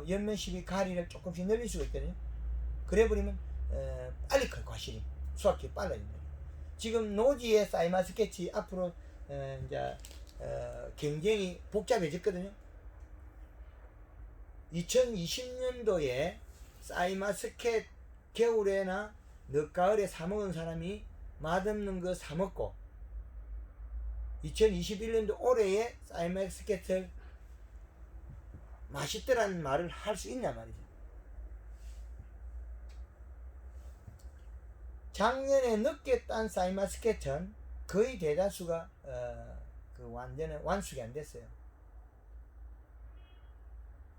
옆면십이 가리를 조금씩 늘릴 수가 있거든요. 그래 버리면 빨리 커요. 과실이 수확이 빨라집니다. 지금 노지의 사이마스켓이 앞으로 이제 굉장히 복잡해졌거든요. 2020년도에 사이마스켓 겨울에나 늦가을에 사 먹은 사람이 맛없는 거 사 먹고 2021년도 올해에 사이마스켓을 맛있더라는 말을 할 수 있냐 말이죠. 작년에 늦게 딴 사이마스켓은 거의 대다수가 그 완전히 완숙이 안 됐어요.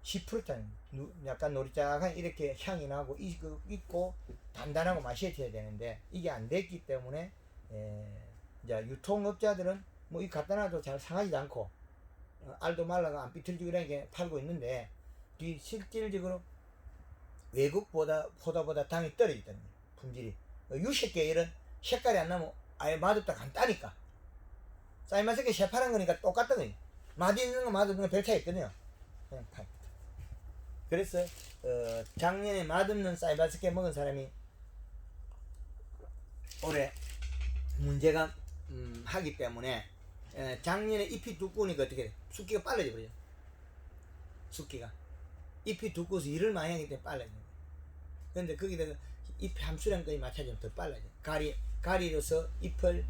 10%짜리 약간 노릇작한 이렇게 향이 나고 있고 단단하고 맛있어야 되는데 이게 안 됐기 때문에 이제 유통업자들은 뭐 이 갖다 놔도 잘 상하지도 않고 알도 말라가 안 삐뚤지고 이렇게 팔고 있는데 이 실질적으로 외국보다 당이 떨어졌다는 거예요. 품질이 유식계 이런 색깔이 안 나면 아예 맛없다 간다니까. 사이마스켓 새파란 거니까 똑같던 거예요. 맛있는 거 맛없는 거 별 차이 있거든요. 그냥 팔. 그래서 작년에 맛없는 사이마스켓 먹은 사람이 올해 문제가 하기 때문에 작년에 잎이 두꺼우니까 어떻게 돼? 숫기가 빨라져 버려요. 숫기가 잎이 두꺼워서 일을 많이 하기 때문에 빨라져요. 그런데 거기다가 잎 함수량까지 맞춰주면 더 빨라져. 가리로서 잎을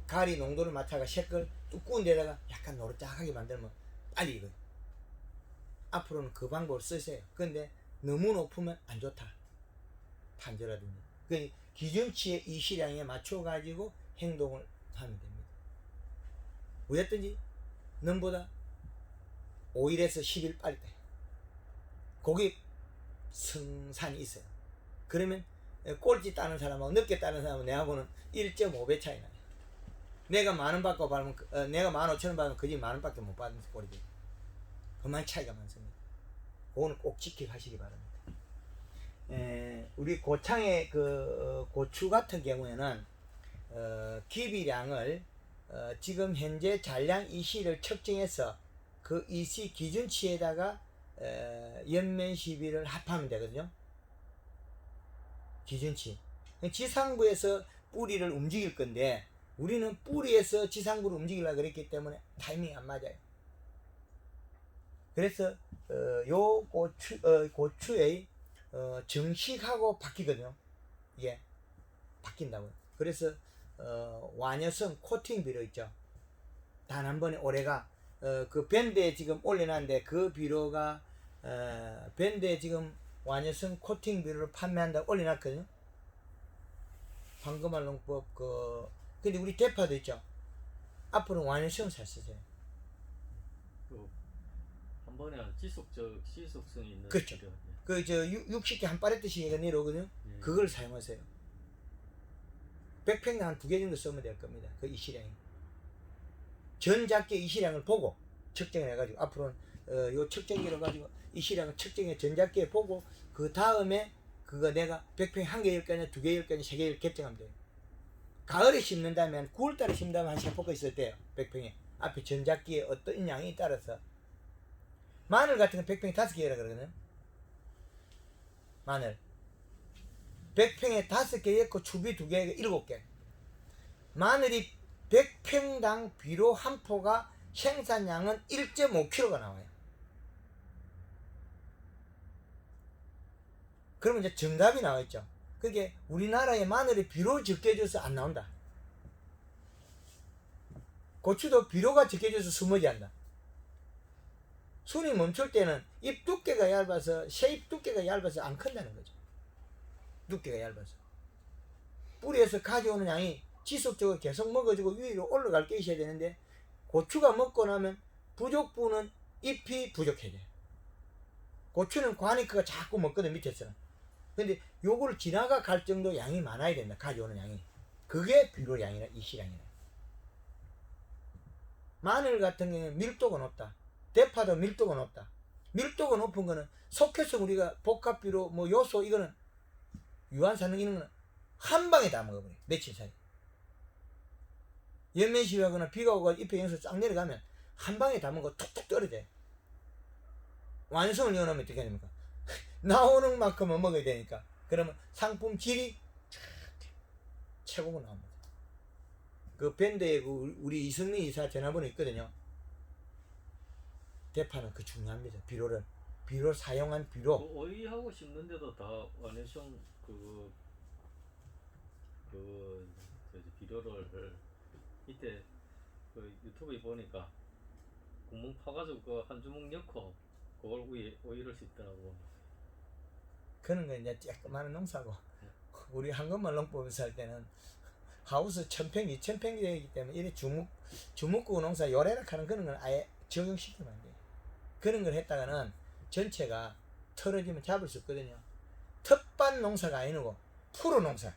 가리 농도를 맞춰가 색깔 두꺼운 데다가 약간 노릇작하게 만들면 빨리 익어요. 앞으로는 그 방법을 쓰세요. 근데 너무 높으면 안 좋다. 판조라든지. 그 기준치의 이시량에 맞춰가지고 행동을 하면 됩니다. 왜였든지 넘보다 5일에서 10일 빨리 돼. 거기 승산이 있어요. 그러면 꼴찌 따는 사람하고 늦게 따는 사람하고 내하고는 1.5배 차이 나요. 내가 10,000원 받고 받으면 내가 15,000원 받으면 그 집 10,000원밖에 못 받는 꼴이죠. 그만 차이가 많습니다. 그거는 꼭 지켜가시기 바랍니다. 우리 고창의 그 고추 같은 경우에는 기비량을 지금 현재 잔량 이시를 측정해서 그 이시 기준치에다가 연면 시비를 합하면 되거든요. 기준치. 지상부에서 뿌리를 움직일 건데 우리는 뿌리에서 지상부를 움직이려고 그랬기 때문에 타이밍이 안 맞아요. 그래서 요 고추의 정식하고 바뀌거든요. 이게 바뀐다고요. 그래서 완효성 코팅 비료 있죠. 단 한 번에 올해가 그 밴드에 지금 올려놨는데 그 비료가 밴드에 지금 완효성 코팅 비료를 판매한다고 올려놨거든요. 황금알 농법 근데 우리 대파도 있죠. 앞으로 완효성 잘 쓰세요. 한 번에 지속성이 있는 그렇죠. 비료. 그 60개 한 파레트씩 내려오거든요. 예. 그걸 사용하세요. 100평당 한 2개 정도 쓰면 될 겁니다. 그 이시량이. 전작계 이시량을 보고 측정을 해가지고 앞으로는 요 측정기로 가지고 이시량을 측정해 전작계에 보고 그 다음에 그거 내가 100평 1개 10개냐 2개 10개냐 3개 결정하면 돼요. 가을에 심는다면 9월달에 심는다면 한 3포크 있을 때요. 100평에 앞에 전작기에 어떤 양이 따라서 마늘 같은 건 100평에 5개라 그러거든요. 마늘 100평에 5개 있고 추비 2개 7개. 마늘이 100평당 비료 한 포가 생산량은 1.5kg가 나와요. 그러면 이제 정답이 나와있죠. 그게 우리나라에 마늘이 비료 적게 줘서 안 나온다. 고추도 비료가 적게 줘서 스머지 한다. 순이 멈출 때는 잎 두께가 얇아서 새잎 두께가 얇아서 안 큰다는 거죠. 두께가 얇아서 뿌리에서 가져오는 양이 지속적으로 계속 먹어주고 위로 올라갈 게 있어야 되는데 고추가 먹고 나면 부족부는 잎이 부족해져요. 고추는 과니크가 자꾸 먹거든. 밑에서는 근데 요걸 지나가 갈 정도 양이 많아야 된다. 가져오는 양이. 그게 비료 양이라 이 시량이라. 마늘 같은 경우는 밀도가 높다. 대파도 밀도가 높다. 밀도가 높은 거는 속해서 우리가 복합비료 뭐 요소 이거는 유한산능 이런 거는 한 방에 다 먹어버려. 며칠 사이. 연면 시위하거나 비가 오고 잎에 영서 쫙 내려가면 한 방에 다 먹어 툭툭 떨어져. 완성을 이어놓으면 어떻게 됩니까? 나오는 만큼은 먹어야 되니까. 그러면 상품 질이 최고가 나옵니다. 그 밴드에 그 우리 이승민 이사 전화번호 있거든요. 대파는 그 중요합니다. 비료 사용한 비료. 그 오이하고 심는데도 다 완해성 저기 비료를 이때 그 유튜브에 보니까 구멍 파가지고 그 한 주먹 넣고 그걸 오이를 씹더라고. 그런 거 이제 조그마한 농사고 우리 한것만 농법에서 할 때는 하우스 1000평, 2000평이 되기 때문에 이래 주묵구 농사 요래락 하는 그런 건 아예 적용시키면 안 돼요. 그런 걸 했다가는 전체가 털어지면 잡을 수 있거든요. 텃밭 농사가 아니고 프로 농사.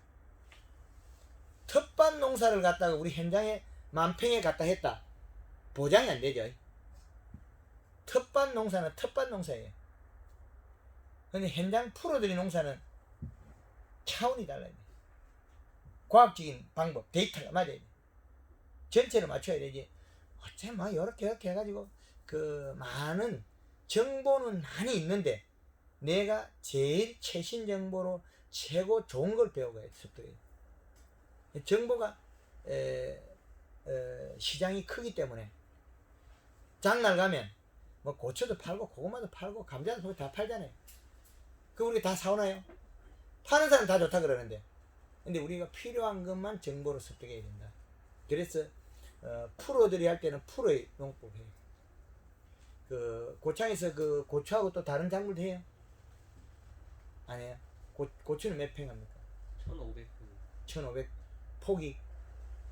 텃밭 농사를 갖다가 우리 현장에 만평에 갖다 했다. 보장이 안 되죠. 텃밭 농사는 텃밭 농사예요. 근데 현장 프로들이 농사는 차원이 달라야 돼. 과학적인 방법, 데이터가 맞아야 돼. 전체를 맞춰야 되지. 어째 막 이렇게 해가지고 그 많은 정보는 많이 있는데 내가 제일 최신 정보로 최고 좋은 걸 배워가야 돼. 정보가 시장이 크기 때문에 장날 가면 뭐 고추도 팔고 고구마도 팔고 감자도 팔고 다 팔잖아요. 그 우리가 다 사오나요? 파는 사람 다 좋다 그러는데 근데 우리가 필요한 것만 정보로 습득해야 된다. 그래서 프로들이 할 때는 프로의 농법이에요. 그 고창에서 그 고추하고 또 다른 작물도 해요? 안 해요? 고추는 몇 평 합니까? 1,500. 1500 폭이